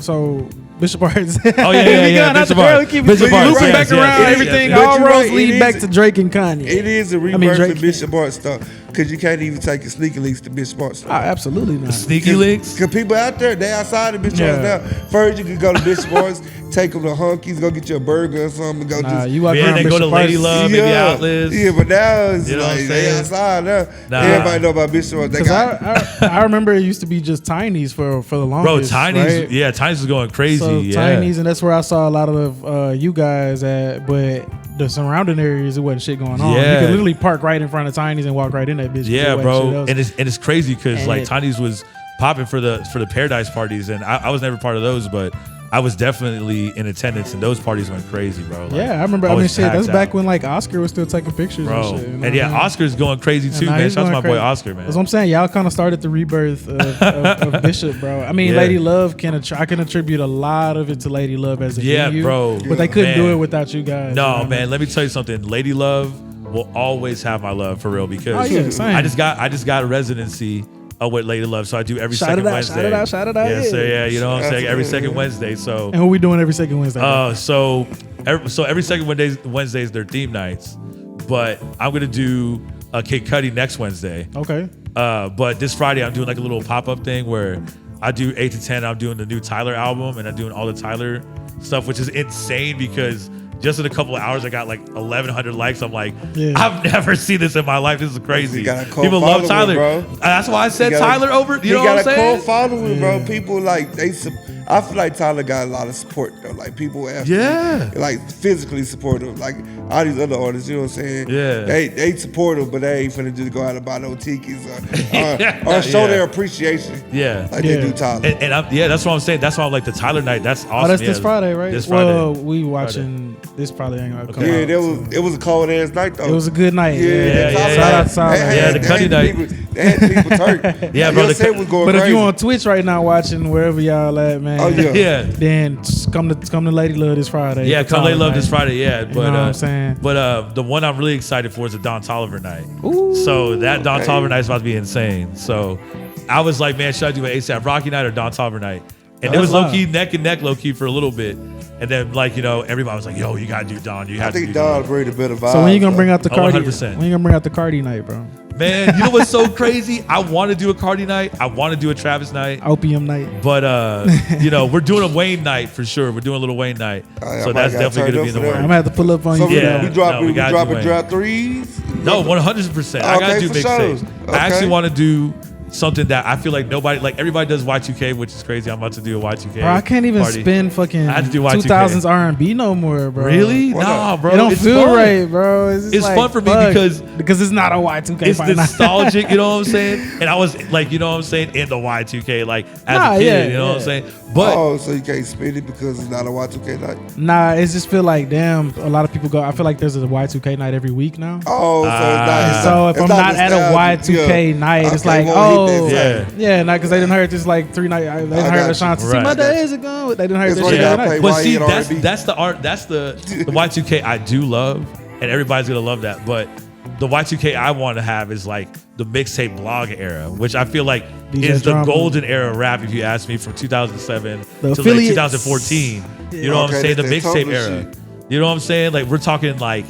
Bishop Arts. Oh yeah. Bishop Arts. Bishop Arts. Looping back Yes, around, yes, everything. yes, yes. All But you're roads right, lead it back is- to Drake and Kanye. It is a I mean, rebirth Drake of Bishop Art stuff because you can't even take your sneaker links to Bishop Art Ah, stuff. absolutely not. Sneaky links. Because people out there, they outside of Bishop Yeah. Arts now. First, you could go to Bishop Arts, take them to Hunkies, go get you a burger or something, and go Nah, just. you walk Yeah, around they go to Bishop Lady Arts. Love, maybe outlets. Yeah, but now it's You know what like I'm they saying? outside now. Nah. Everybody know about Bishop Arts. They Cause got I remember it used to be just Tiny's for the Bro, longest. Tiny's, right? yeah, Tiny's is going crazy. So yeah. Tiny's, and that's where I saw a lot of you guys at. But the surrounding areas, it wasn't shit going on. Yeah. You could literally park right in front of Tiny's and walk right in that bitch. Yeah, There wasn't shit bro, else. and it's crazy because And like it- Tiny's was popping for the Paradise parties, and I was never part of those, but I was definitely in attendance, and those parties went crazy, bro. Like, yeah, I remember. I mean, was shit, that's packed back out, when like Oscar was still taking pictures bro. and shit. You know And yeah, what I mean? Oscar's going crazy too, Nah, man. he's Shout out to my going boy crazy. Oscar, man. That's what I'm saying. Y'all kind of started the rebirth of Bishop, bro. I mean, Yeah. Lady Love I can attribute a lot of it to Lady Love as a Yeah, venue, bro. But they couldn't do Man. it without you guys. No, you know what I man. mean? Let me tell you something. Lady Love will always have my love for real because Oh, yeah, same. I just got a residency with Lady Love, so I do every Shout second it out, Wednesday. shout it out, shout it out, Yeah, so yeah. yeah, you know what I'm saying. Every second Wednesday. So And what we doing every second Wednesday? so every second Wednesday is their theme nights, but I'm gonna do a Kid Cudi next Wednesday. Okay. But this Friday I'm doing like a little pop-up thing where I do 8 to 10. I'm doing the new Tyler album and I'm doing all the Tyler stuff, which is insane because just in a couple of hours I got like 1,100 likes. I'm like, Yeah. I've never seen this in my life. This is crazy. He got a cult People love following, Tyler. bro. That's why I said He got a- Tyler over. He You know got what I'm a saying? cult following, bro. People like I feel like Tyler got a lot of support though. Like people actually, Yeah. like physically supportive. Like all these other artists, you know what I'm saying? Yeah. They support him, but they ain't finna just go out and buy no tikis or show Yeah. their appreciation. Yeah. Like Yeah. they do Tyler. And that's what I'm saying. That's why I'm like the Tyler night. That's awesome. Oh, that's Yeah, this Friday, right? This Friday. Well, we watching this probably ain't gonna come Okay. out. Yeah, it was a cold ass night though. It was a good night. Yeah, yeah, Tyler yeah. Shout out to Tyler. Yeah, the Cudi night. They had people turned. Yeah, bro, Your the set Cu- was going But crazy. if you on Twitch right now watching wherever y'all at, man. Oh, yeah. Yeah. Then come to Lady Love this Friday. Yeah, for come Lady Tyler Love this night. Friday. Yeah, but know what I'm saying? But the one I'm really excited for is the Don Toliver night. So that Don okay. Toliver night is about to be insane. So I was like, man, should I do an ASAP Rocky night or Don Toliver night? And it was low key neck and neck, low key for a little bit. And then like everybody was like, yo, you gotta do Don. You I have to think do Don bring a better vibe. So when you gonna bring out the Oh, Cardi? 100%. When you gonna bring out the Cardi night, bro? Man, you know what's so crazy? I want to do a Cardi night. I want to do a Travis night. Opium night. But we're doing a Wayne night for sure. We're doing a little Wayne night, I so might that's gotta definitely turn gonna be up in the for that. works. I'm gonna have to pull up on So you. Yeah. for that. we dropping we got you, dropping Wayne. drop threes. No, 100%. I gotta Okay, do for sure. mixtapes. Okay. I actually want to do something that I feel like everybody does Y2K, which is crazy. I'm about to do a Y2K. Bro, I can't even party. spin fucking I had to do Y2K. 2000s R&B no more, bro. Really? Why Nah, not? bro. It don't it's feel fun. right, bro. It's, just It's like, fun for me fuck, because it's not a Y2K It's party. nostalgic, you know what I'm saying? And I was like, you know what I'm saying, in the Y2K, like as Nah, a kid, yeah, you know what I'm yeah. saying? But Oh, so you can't spin it because it's not a Y2K night? Nah, it just feel like damn. A lot of people go. I feel like there's a Y2K night every week now. Oh, so it's not. So if it's I'm not at a nostalgic. Y2K Yeah. night, it's Okay, like, won't hit oh, that yeah. yeah, not because they didn't heard this like 3 nights. They didn't I heard got you. Ashanti. See Right. my days ago. They didn't heard That's this why shit you that gotta night. play But see, YN that's R&B. that's the art. That's the Y2K I do love, and everybody's gonna love that. But the Y2K I want to have is like the mixtape blog era, which I feel like DJ is the Drama. golden era of rap. If you ask me, from 2007 The to like affiliates. 2014, you know what I'm Okay, saying? The they told mixtape us era. shit. You know what I'm saying? Like we're talking like.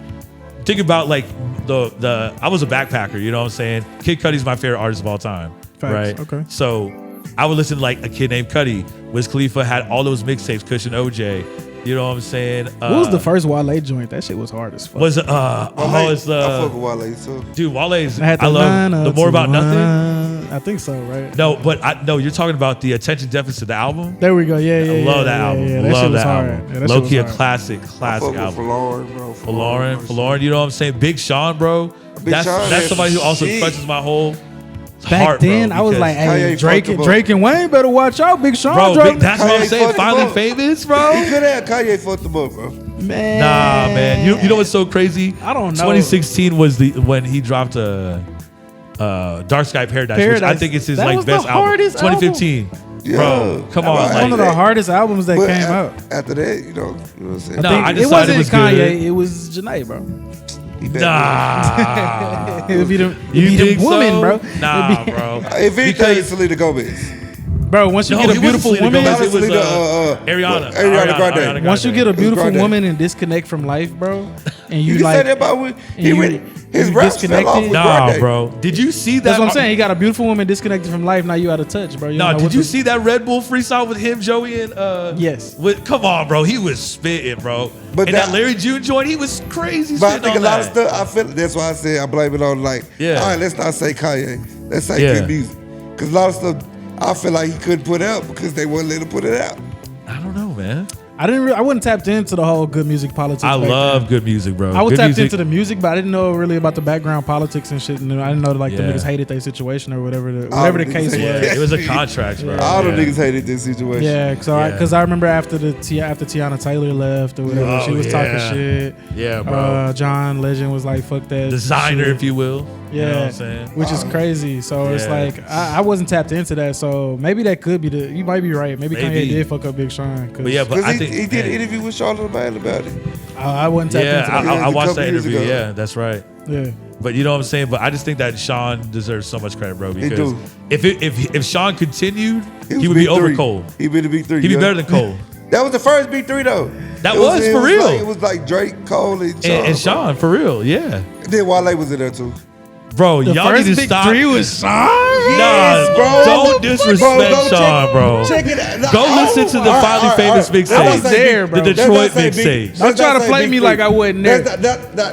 Think about like the I was a backpacker, you know what I'm saying? Kid Cudi's my favorite artist of all time. Facts, Right? okay. So I would listen to like a kid named Cudi. Wiz Khalifa had all those mixtapes, Cushion OJ. You know what I'm saying? What was the first Wale joint? That shit was hard as fuck. Was Wale, it's I fuck with Wale too. dude, Wale's. I had I love the more about nothing. I think so, right? No, but no, you're talking about the attention deficit, the album. There we go. Yeah, yeah. I love yeah, that album. Yeah, Love shit was that hard. album. Yeah, that shit Low was key a hard. classic I fuck with album. Lauren, bro. For Lauren, you know what I'm saying? Big Sean, bro. That's Sean, somebody who also shit. touches my whole Back heart, then, bro, I was because- like, hey, Kanye fucked him up. Drake and Wayne better watch out. Big Sean bro, dropped that's what I'm Kanye saying. fucked him Finally up. famous, He bro. could have Kanye fucked him up, bro. man. Nah, man. You know what's so crazy? I don't know. 2016 was when he dropped Dark Sky Paradise, which I Paradise. think is his That like was the best album. hardest 2015, Yeah. bro. Come That on, was One of like, the hardest albums that But came out. after that, you know what I'm saying? No, think I it decided wasn't it was Kanye. good. It was Janae, bro. He better- nah. It'd be the You think woman, so? bro. Nah, It'd be- bro. If anything, Because- it's Selena Gomez. Bro, once you No, get he a wasn't beautiful Selena woman, Gomez. It was Selena, Ariana. Ariana Grande. once you get a beautiful Grande. woman and disconnect from life, bro, and You you can like, say that about when he you- really his you raps fell off disconnected? with Nah, Grande. bro. Did you see that? that's what I'm saying. He got a beautiful woman disconnected from life. Now you out of touch, bro. You No, don't know did what you to- see that Red Bull freestyle with him, Joey, and Yes. Come on, bro. He was spitting, bro. But and that that- Larry June joint, he was crazy. But I spitting think a on lot of that. stuff. I feel that's why I say I blame it on like. Yeah. All right, let's not say Kanye. Let's say Yeah. good music, because a lot of stuff I feel like he couldn't put out because they wouldn't let him put it out. I don't know, man. I wasn't tapped into the whole good music politics. I back love then. good music, bro. I was Good tapped music. into the music, but I didn't know really about the background politics and shit. And I didn't know that, like the Yeah. niggas hated their situation or whatever the All the case niggas was. hated Yeah, it was a contract, bro. All the Yeah. niggas hated this situation. Yeah, Yeah. because I remember after Tiana Taylor left or whatever, Oh, she was talking yeah. shit. Yeah, bro. John Legend was like, "Fuck that." Designer, shit. if you will. Yeah, You know what I'm saying? which is crazy. So it's Yeah. like I wasn't tapped into that. So maybe that could be you might be right. Maybe Maybe. Kanye did fuck up Big Sean. But yeah, but Because I think he did an man, interview with Charlotte O'Malley about it. I wasn't tapped Yeah, into that. I a watched couple that years interview. ago. Yeah, that's right. Yeah. But you know what I'm saying. But I just think that Sean deserves so much credit, bro. Because do. if Sean continued, was he would be Big over Three. Cole. He'd be the big three. He'd be yeah. better than Cole. That was the first B3 though. That It was, for it real. Like, it was like Drake, Cole, and Sean. And Sean, for real, yeah, Then Wale was in there too. bro. The y'all first need to big stop. three was Sean. Nah, bro. don't disrespect Bro, go Sean, bro. Check it out. Go listen to the Finally Famous mixtape. I was there, bro. The Let's Detroit Let's not say big- mixtape. Don't let's try not to say play big me three. like I wasn't there.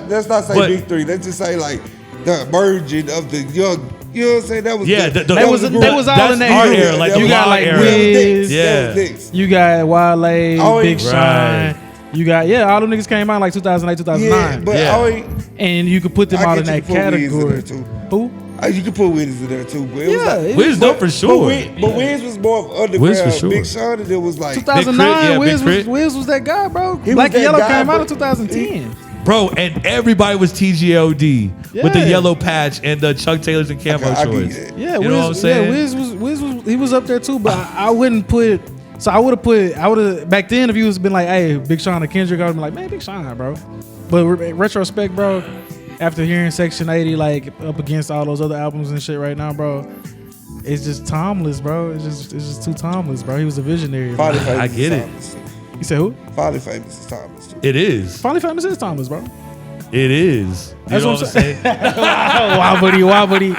Let's not say But- big three. Let's just say like the merging of the young. You know what I'm saying? That was Yeah, the, the- They was the they group. was all That's in that. our group. era, like you the got Wild like era. Wiz. Yeah. That was Knicks. You got Wale, Oh, Big right. Sean. You got all them niggas came out in like 2008, 2009. Yeah, but Yeah. I always, and you could put them I all get in that you to put Wiz in category. there, too. Who? you can put Wiz in there too. But it was Yeah, like, it Wiz dope for sure. But Wiz was more of underground. Wiz for sure. Big Sean, and it was like 2009. yeah, Big Wiz Crit. was that guy, bro. He was Black and that Yellow guy, came out in but 2010. Bro, and everybody was TGOD with the Yeah. yellow patch and the Chuck Taylors and camo I get shorts. it. Yeah, You Wiz, know what I'm saying? Yeah, Wiz was he was up there too, but I wouldn't put. So I would have back then if you was been like, hey, Big Sean or Kendrick, I would be like, man, Big Sean, bro. But retrospect, bro, after hearing Section 80 like up against all those other albums and shit right now, bro, it's just timeless, bro. It's just too timeless, bro. He was a visionary. Finally Bro. Famous I is get it. timeless, too. You said who? Finally Famous is timeless too. It is. Finally Famous is timeless, bro. It is. You That's know what what I'm I'm saying? wobbly.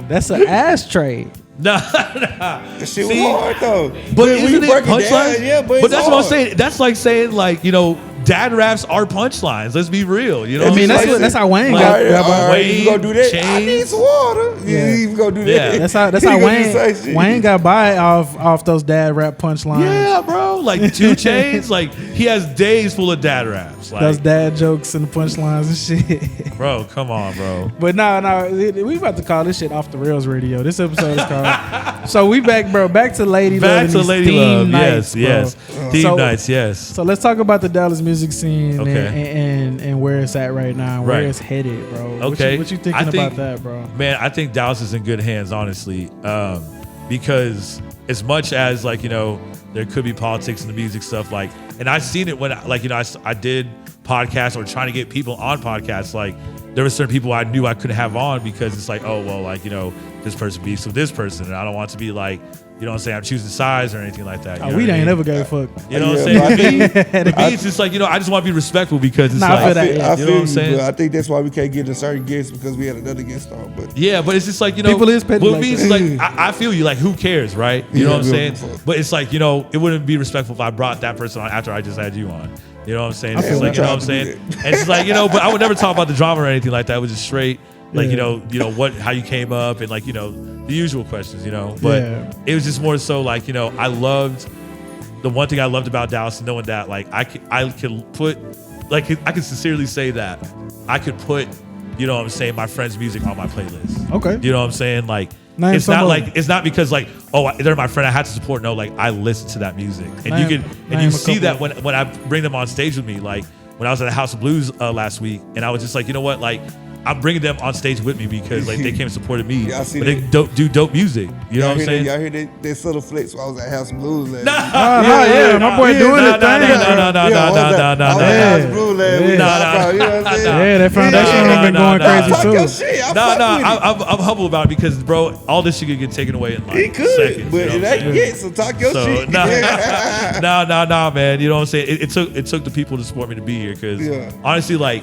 That's an ashtray. Nah, That shit See? was hard though. but when isn't you it break down, punchlines? yeah, but, but it's that's what I'm hard. saying. That's like saying like, you know, dad raps are punchlines. Let's be real. You know, I what mean, I'm saying? that's how Wayne All got. right, all right, Wayne, you gonna do that? I Chains. need some water. Yeah, Yeah. you gonna do Yeah. that? That's how He gonna do the Wayne same shit. Wayne got by off those dad rap punchlines. Yeah, bro. Like 2 Chains. Like he has days full of dad raps. Those Like, dad jokes and the punchlines and shit. bro, come on, bro. But no, we about to call this shit Off the Rails Radio. This episode is called. So we back, bro. Back to Lady Love. Back and to these Lady theme Love. nights, Yes, bro. yes. Theme So- nights. Yes. So let's talk about the Dallas music scene Okay. and where it's at right now, where Right. it's headed, bro. Okay. What you thinking I think- about that, bro? Man, I think Dallas is in good hands, honestly, because as much as like, you know, there could be politics in the music stuff, like, and I've seen it when like, you know, I did podcasts or trying to get people on podcasts. Like there were certain people I knew I couldn't have on because it's like, oh, well, like, you know, this person beefs with this person, and I don't want to be like, you know what I'm saying, I'm choosing sides or anything like that. You know we what I ain't mean? never gave a fuck. You know what I'm Yeah, saying? but To me, it's just like, you know, I just want to be respectful because it's Nah, I like, feel that, I yeah. feel you know what I'm saying? but I think that's why we can't get a certain guest because we had another guest on. But Yeah, but it's just like, you know, People is petty with like me, that. it's like, I feel you, like, who cares, right? You know Yeah, what I'm we saying? don't give a fuck. But it's like, you know, it wouldn't be respectful if I brought that person on after I just had you on. You know what I'm saying? It's feel like, that. you know what I'm Tried to saying? do And it's just like, you know, but I would never talk about the drama or anything like that. It was just straight, like, Yeah. you know, what, how you came up and like, you know, the usual questions, you know? But Yeah. it was just more so like, you know, the one thing I loved about Dallas is knowing that, like, I could put, like, I could sincerely say that I could put, you know what I'm saying, my friends' music on my playlist. Okay. You know what I'm saying? Like, Name it's some not of like them. it's not because like, oh, they're my friend, I had to support. No, like, I listen to that music, and Name- you name you a see that couple. when I bring them on stage with me. Like when I was at the House of Blues last week, and I was just like, you know what, like, I'm bringing them on stage with me because like they came and supported me, Yeah, I see but they that. do dope music. You know what I'm saying? Y'all hear that subtle flex while I was at House of Blues last Nah, week. my boy doing his thing. No. I was at House of Blues last week. Nah, I probably- you know what I'm saying? Yeah, that foundation Nah, has been nah, going nah, crazy nah. Fuck your too. shit. I No, fuck with it. I'm humble about it because, bro, all this shit could get taken away in like He could, seconds. but you know it what I'm ain't saying? yet. So talk your So shit. nah, man. You know what I'm saying? It took the people to support me to be here because Yeah. honestly, like,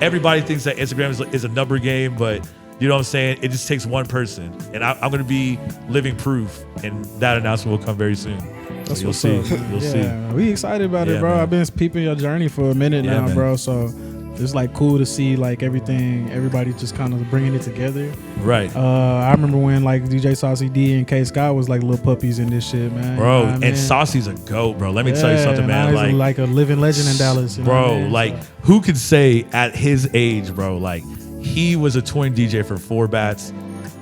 everybody thinks that Instagram is a number game, but you know what I'm saying? It just takes one person, and I'm gonna be living proof, and that announcement will come very soon. So That's you'll what's see. up. You'll Yeah, we excited about Yeah, it, bro. man. I've been peeping your journey for a minute Yeah, now, man. bro. So it's like cool to see like everybody just kind of bringing it together. see. Right. I remember when like DJ Saucy D and K Scott was like little puppies in this shit, man. Bro, You know what I mean? and Saucy's a goat, bro. Let me tell you Yeah, something, now man. he's Like a living legend in Dallas, you know what bro, I mean? like, So- who could say at his age, bro, like, he was a touring DJ for 4Bats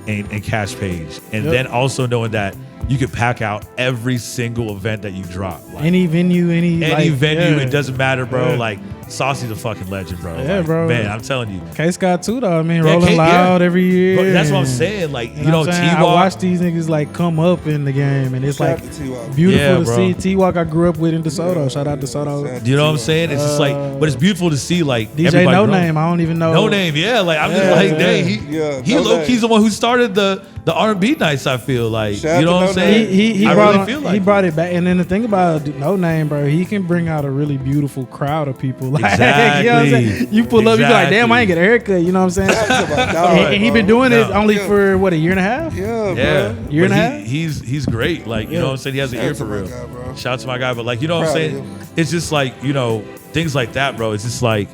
and Cash Page, and Yep. then also knowing that you could pack out every single event that you drop. Like, any venue, any venue, yeah. it doesn't matter, bro. Yeah. Like, Saucy's a fucking legend, bro. Yeah, Like, bro. Man, I'm telling you. K Scott too, though. I mean, Yeah, Rolling K- yeah. Loud every year. Bro, that's what I'm and- saying. Like, You you know, what I'm saying? I T-Walk. watch these niggas like come up in the game, and it's Shout like out to T-Walk. beautiful Yeah, to bro. see. T-Walk I grew up with in DeSoto. Shout out DeSoto. You know what I'm saying? It's just like, but it's beautiful to see, like, DJ everybody No growing. Name, I don't even know. No Name, yeah. Like, I'm Yeah, just like, yeah. dang, Yeah, he No low Name. key's the one who started the R&B nights. I feel like, Shout out you know to what I'm No saying? Name. He I brought really feel like he it. brought it back, and then the thing about No Name, bro, he can bring out a really beautiful crowd of people. Like, Exactly. you know what I'm saying? You pull up, you be like, damn, I ain't Exactly. get a haircut. You know what I'm saying? and he been doing it No. only Yeah. for what, a year and a half? Yeah, Yeah, bro. Year and But a half? He's great. Like, you know what I'm saying? He has an Shout ear out for to my real. guy, bro. Shout out to my guy. But like, you know what I'm Proud of saying? him. It's just like, you know, things like that, bro. It's just like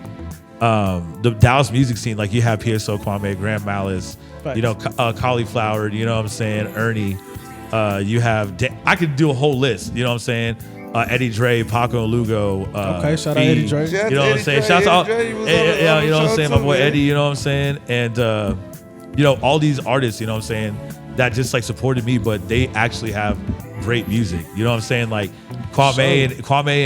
the Dallas music scene. Like, you have PSO Kwame, Grand Malice, Facts. you know, Cauliflower. You know what I'm saying? Ernie. You have. I could do a whole list. You know what I'm saying? Eddie Dre, Paco and Lugo. Okay, shout out Fee, Eddie Dre. Shout out You know to what I'm Eddie saying? Dre. Shout out to all, Eddie Dre was yeah, on the- on you the know what I'm show saying? My too, boy man. Eddie, you know what I'm saying? And you know, all these artists, you know what I'm saying, that just like supported me, but they actually have great music. You know what I'm saying? Like Kwame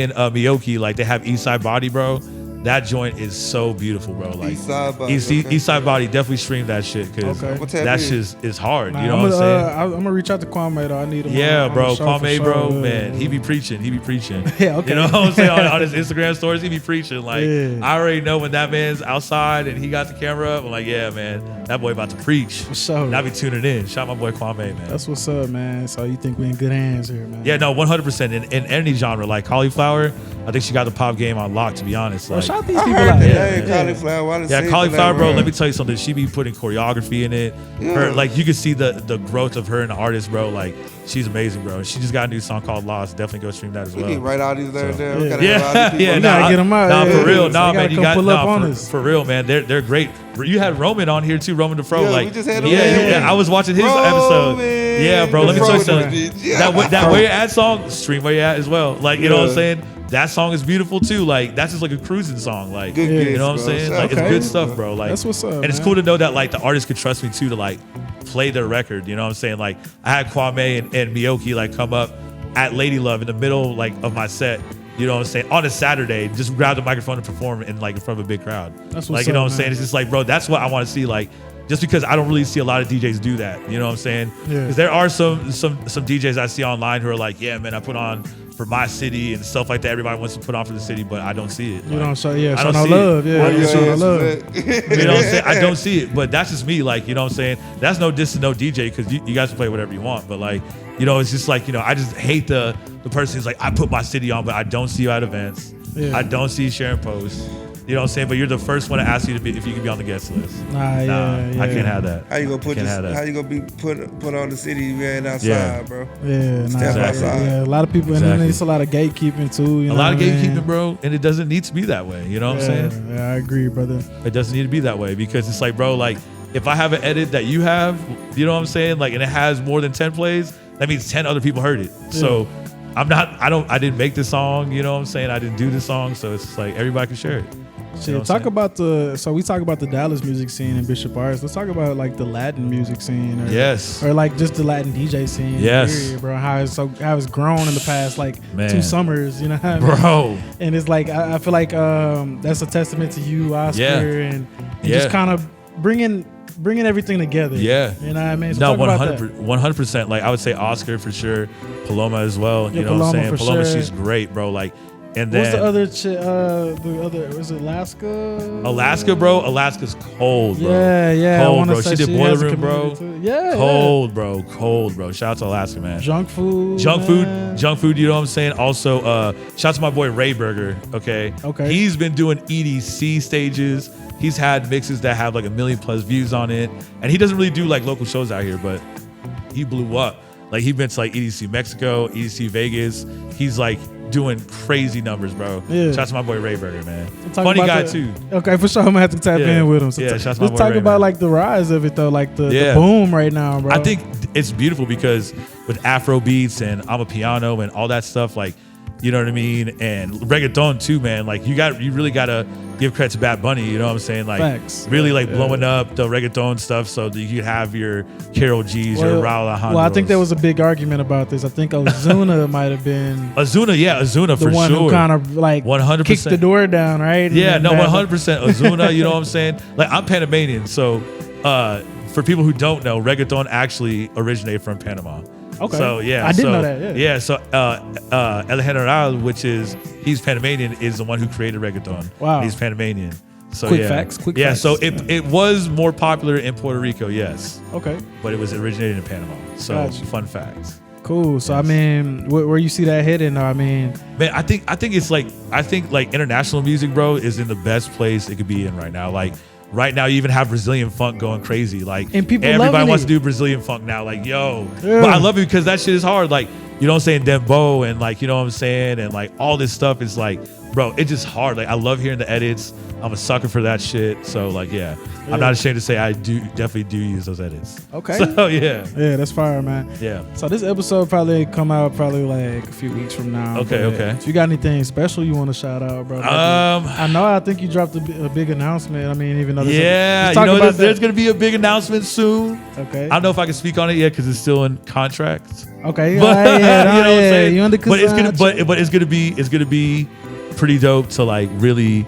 and Miyoki, like, they have Eastside Body, bro. That joint is so beautiful, bro. Like, Eastside Body, okay. Eastside Body, definitely stream that shit because Okay. What's that that mean? shit is hard. Nah, You know I'm what I'm saying? I'm gonna reach out to Kwame though. I need him. Yeah, on bro. the show for Kwame, sure. bro, Yeah. man, he be preaching. He be preaching. Yeah, okay. You know what I'm saying? On his Instagram stories, he be preaching. Like, Yeah. I already know when that man's outside and he got the camera up, I'm like, yeah, man, that boy about to preach. For sure. And I be tuning in. Shout out my boy Kwame, man. That's what's up, man. So you think we in good hands here, man? Yeah, no, 100%. In any genre, like Cauliflower, I think she got the pop game on lock, to be honest. Well, Like, shout these I people heard out. that. Yeah, Hey, yeah. Cauliflower. I done yeah, seen Cauliflower, that, bro, let me tell you something. She be putting choreography in it. Her, Yeah. like, you can see the growth of her and the artist, bro. Like, she's amazing, bro. She just got a new song called Lost. Definitely go stream that as We well. need to write all these letters down. We Yeah. gotta have all these Yeah, people. yeah, We gotta get 'em out. Nah, Yeah, for real, yeah. nah, They gotta man, you come got pull up on for, us. for real, man. They're great. You had Roman on here too, Roman DeFro. Yeah, like, we just had him yeah, on. yeah, I was watching his Roman episode. Yeah, bro. Let me DeFro tell you with something. the bitch. Yeah. That Where You At song, stream Where You At as well. Like, you know what I'm Yeah. saying? That song is beautiful too. Like, that's just like a cruising song. Like, Good you gigs, know what I'm bro. saying? Shout Like, out it's to good you, stuff, bro. Like, That's what's up, and it's man. cool to know that like the artist could trust me too to like play their record. You know what I'm saying? Like, I had Kwame and Miyoki like come up at Lady Love in the middle like of my set. You know what I'm saying? On a Saturday, just grab the microphone and perform in like in front of a big crowd. That's what's like, you know up, what I'm saying? man. It's just like, bro, that's what I want to see. Like, just because I don't really see a lot of DJs do that. You know what I'm saying? Yeah. Because there are some DJs I see online who are like, yeah, man, I put on for my city and stuff like that. Everybody wants to put on for the city, but I don't see it. You Like, don't show, I show don't no see it. love. Yeah, I don't you see show no it. love. You know what I'm saying? I don't see it, but that's just me. Like, you know what I'm saying? That's no diss to no DJ because you guys can play whatever you want. But like, you know, it's just like, you know, I just hate the person who's like, I put my city on, but I don't see you at events. Yeah. I don't see you sharing posts. You know what I'm saying? But you're the first one to ask you to be if you can be on the guest list. Yeah. I can't have that. How you gonna put Can't this? have that. How you gonna be put on the city you ain't outside, Yeah. bro? Yeah, Step outside. yeah. A lot of people, and then Exactly. there's a lot of gatekeeping too. You A know lot of what I mean? gatekeeping, bro, and it doesn't need to be that way. You know what I'm saying? Yeah, I agree, brother. It doesn't need to be that way because it's like, bro, like if I have an edit that you have, you know what I'm saying? Like, and it has more than 10 plays, that means 10 other people heard it. So I didn't make this song, you know what I'm saying? I didn't do this song. So it's just like everybody can share it. Shit, You know what talk I'm about so we talk about the Dallas music scene and Bishop Arts. Let's talk about like the Latin music scene, or, Yes. or like just the Latin DJ scene. Yes. period, bro. How it's grown in the past like Man. 2 summers. You know, what I mean? Bro. And it's like I feel like that's a testament to you, Oscar, Yeah. and Yeah. just kind of bringing everything together. Yeah. You know what I mean? So No, talk about that. 100%. Like I would say Oscar for sure, Paloma as well. Yeah, You know what I'm Paloma saying? for Paloma, sure. she's great, bro. Like, and then What's the other chick? Was it Alaska? Alaska, bro. Alaska's cold, bro. Yeah, yeah. I Cold, wanna bro. say She did she Boiler has a Room, bro. community too. Yeah, Cold, bro. Cold, bro. Shout out to Alaska, man. Junk food. Junk man. food, you know what I'm saying? Also, shout out to my boy Ray Burger, okay? Okay. He's been doing EDC stages. He's had mixes that have like 1 million plus views on it. And he doesn't really do like local shows out here, but he blew up. Like he been to like EDC Mexico, EDC Vegas. He's like doing crazy numbers, bro. Yeah. Shout out to my boy Ray Burger, man. Talk Funny about guy the- too. Okay, for sure. I'm gonna have to tap Yeah. in with him. So Yeah, shout out to my let's boy talk Ray, about man. like the rise of it though, like the Yeah. boom right now, bro. I think it's beautiful because with Afro beats and I'm a piano and all that stuff, like, you know what I mean? And reggaeton too, man. Like you really gotta give credit to Bad Bunny, you know what I'm saying? Like Facts. really like blowing up the reggaeton stuff so that you could have your Karol G's, your Raul Alejandro's. Well, I think there was a big argument about this. I think Ozuna might have been Azuna the for one sure. who kind of like 100%. kicked the door down, right? Yeah, And no, then 100% Ozuna, you know what I'm saying? Like I'm Panamanian, so for people who don't know, reggaeton actually originated from Panama. Okay. So yeah, I didn't so, know that, yeah. So El General, he's Panamanian, is the one who created reggaeton. Wow. He's Panamanian. So Quick yeah. facts, quick yeah, facts. so it was more popular in Puerto Rico, yes, Okay, but it was originated in Panama. So Gotcha. fun facts. cool. So I mean, where you see that heading? Though, I mean, Man, I think it's like international music, bro, is in the best place it could be in right now. Like right now, you even have Brazilian funk going crazy. Like And people everybody loving wants it. to do Brazilian funk now. Like yo, Yeah. but I love it because that shit is hard. Like you know what I'm saying, dembow and like you know what I'm saying, and like all this stuff is like, bro, it's just hard. Like I love hearing the edits. I'm a sucker for that shit. So like yeah, I'm not ashamed to say I definitely do use those edits. Okay. So yeah, yeah, that's fire, man. yeah. So this episode probably come out like a few weeks from now. Okay, but okay. If you got anything special you want to shout out, bro? I think you dropped a big announcement. I mean, even though Yeah, let's you talk know, about there's that. gonna be a big announcement soon. Okay. I don't know if I can speak on it yet because it's still in contract. Okay. But yeah, you know what I'm yeah, saying? you under But it's gonna contract. but it's gonna be pretty dope to like really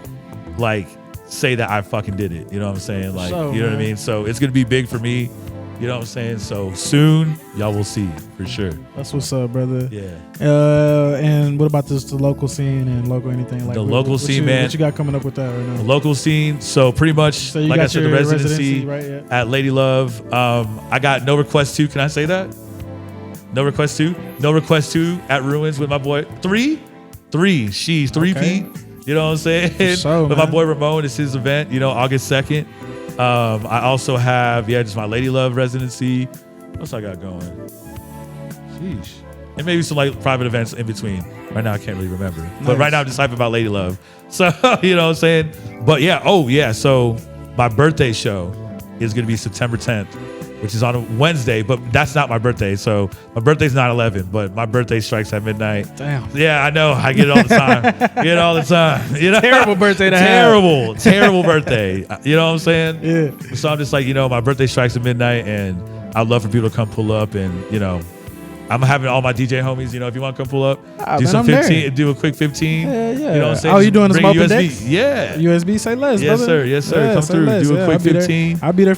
like say that I fucking did it. You know what I'm saying? Like So, you know what I man. mean? So it's gonna be big for me. You know what I'm saying? So soon y'all will see for sure. That's what's up, brother. Yeah. And what about the local scene and local anything like The what- local what scene, you, man. What you got coming up with that right now? The local scene. So pretty much, So you like I got said, the your residency, right? Yeah. at Lady Love. I got No Request 2. Can I say that? No Request 2. No Request 2 at Ruins with my boy. 3? She's 3P. Okay. You know what I'm saying? sure, with my man. boy Ramon. It's his event, you know, August 2nd. I also have, just my Lady Love residency. What else I got going? Sheesh. And maybe some like private events in between. Right now, I can't really remember. But Nice. right now, I'm just hyping about Lady Love. So, you know what I'm saying? But yeah, so my birthday show is going to be September 10th, which is on a Wednesday, but that's not my birthday. So my birthday's not 11, but my birthday strikes at midnight. Damn. Yeah, I know. I get it all the time. Get it all the time. You know? Terrible birthday to have. Terrible birthday. You know what I'm saying? Yeah. So I'm just like, my birthday strikes at midnight, and I'd love for people to come pull up and, I'm having all my DJ homies. You know, if you want to come pull up, do man, some I'm there. 15, do a quick 15. Yeah, yeah. You know what I'm saying? Oh, you Just doing some bring open USB. decks? Yeah. USB, say less, Yes, brother. sir. Yes, sir. Yeah, Come say through. less. Do a Yeah, quick I'll be there. 15. I'll be there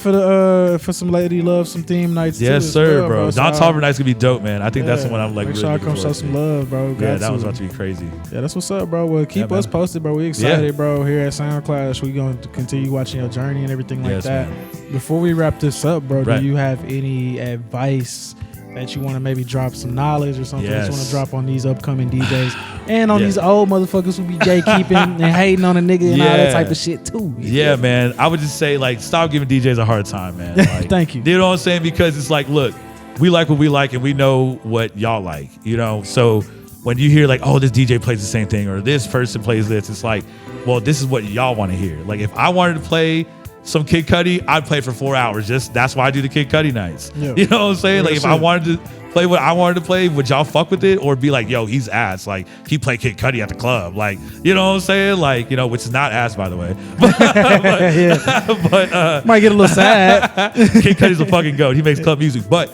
for some Lady Love, some theme nights. Yes, too, as sir, well, bro. So Don Tolliver night's gonna be dope, man. I think that's the one I'm like make really sure I looking come show forward some to. love, bro. Yeah, Got that to. was about to be crazy. Yeah, that's what's up, bro. Well, keep Yeah, us man. posted, bro. We excited, Yeah. bro. Here at SoundClash, we going to continue watching your journey and everything like Yes, that. man. Before we wrap this up, bro, Right. do you have any advice that you want to maybe drop some knowledge or something that you want Yes. to drop on these upcoming DJs and on Yeah. these old motherfuckers who be gatekeeping and hating on a nigga and all that Yeah. type of shit too? Yeah, man. I would just say, like, stop giving DJs a hard time, man. Like, Thank you. You know what I'm saying? Because it's like, look, we like what we like and we know what y'all like, you know? So when you hear like, oh, this DJ plays the same thing or this person plays this, it's like, well, this is what y'all want to hear. Like, if I wanted to play some Kid Cudi, I'd play for 4 hours. Just that's why I do the Kid Cudi nights. Yeah. You know what I'm saying? Like, if I shit. wanted to play what I wanted to play, would y'all fuck with it or be like, yo, he's ass? Like, he played Kid Cudi at the club. Like, you know what I'm saying? Like, you know, which is not ass, by the way. But Might get a little sad. Kid Cudi's a fucking goat. He makes club music. But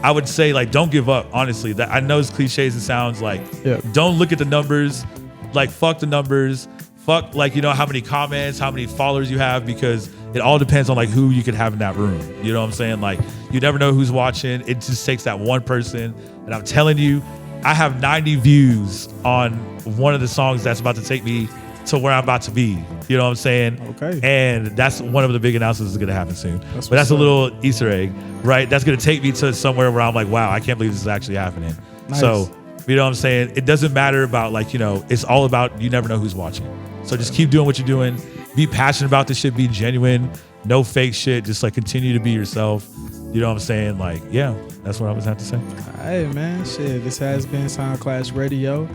I would say, like, don't give up, honestly. That I know it's cliches and sounds like, Yeah. don't look at the numbers. Like, fuck the numbers. Fuck, like, you know, how many comments, how many followers you have, because it all depends on, like, who you could have in that room. You know what I'm saying? Like, you never know who's watching. It just takes that one person. And I'm telling you, I have 90 views on one of the songs that's about to take me to where I'm about to be. You know what I'm saying? Okay. And that's one of the big announcements that's going to happen soon. That's But that's a what's up. little Easter egg, right? That's going to take me to somewhere where I'm like, wow, I can't believe this is actually happening. Nice. So, you know what I'm saying? It doesn't matter about, like, you know, it's all about you never know who's watching. So just keep doing what you're doing. Be passionate about this shit. Be genuine. No fake shit. Just like continue to be yourself. You know what I'm saying? Like, yeah, that's what I would have to say. Hey man, shit. This has been SoundClash Radio.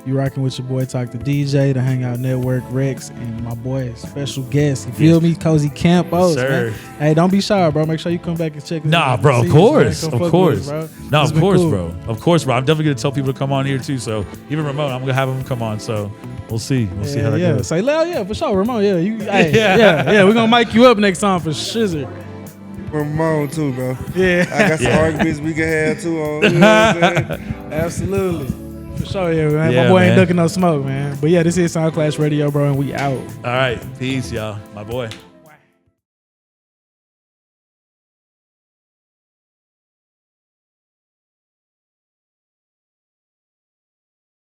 You rocking with your boy Talk to DJ, the Hangout Network, Rex, and my boy special guest. You feel me, Cozy Campos, sir. man. Hey, don't be shy, bro. Make sure you come back and check. Nah, this bro, out. of See us, man. course. Come Of fuck course. with us, bro. No, It's of been course, cool. bro. Of course, bro. I'm definitely going to tell people to come on here too. So even Ramon, I'm going to have him come on. So we'll see. We'll see how that Yeah, goes. say loud, yeah, for sure, Ramon. Yeah, you, hey, Yeah. yeah. We're gonna mic you up next time for shizzle. Ramon too, bro. Yeah, I got some Yeah. arguments we can have too on. You know what I'm saying? absolutely. For sure, yeah, man. Yeah, My boy ain't man. ducking no smoke, man. But yeah, this is SoundClash Radio, bro, and we out. All right. Peace, y'all. My boy.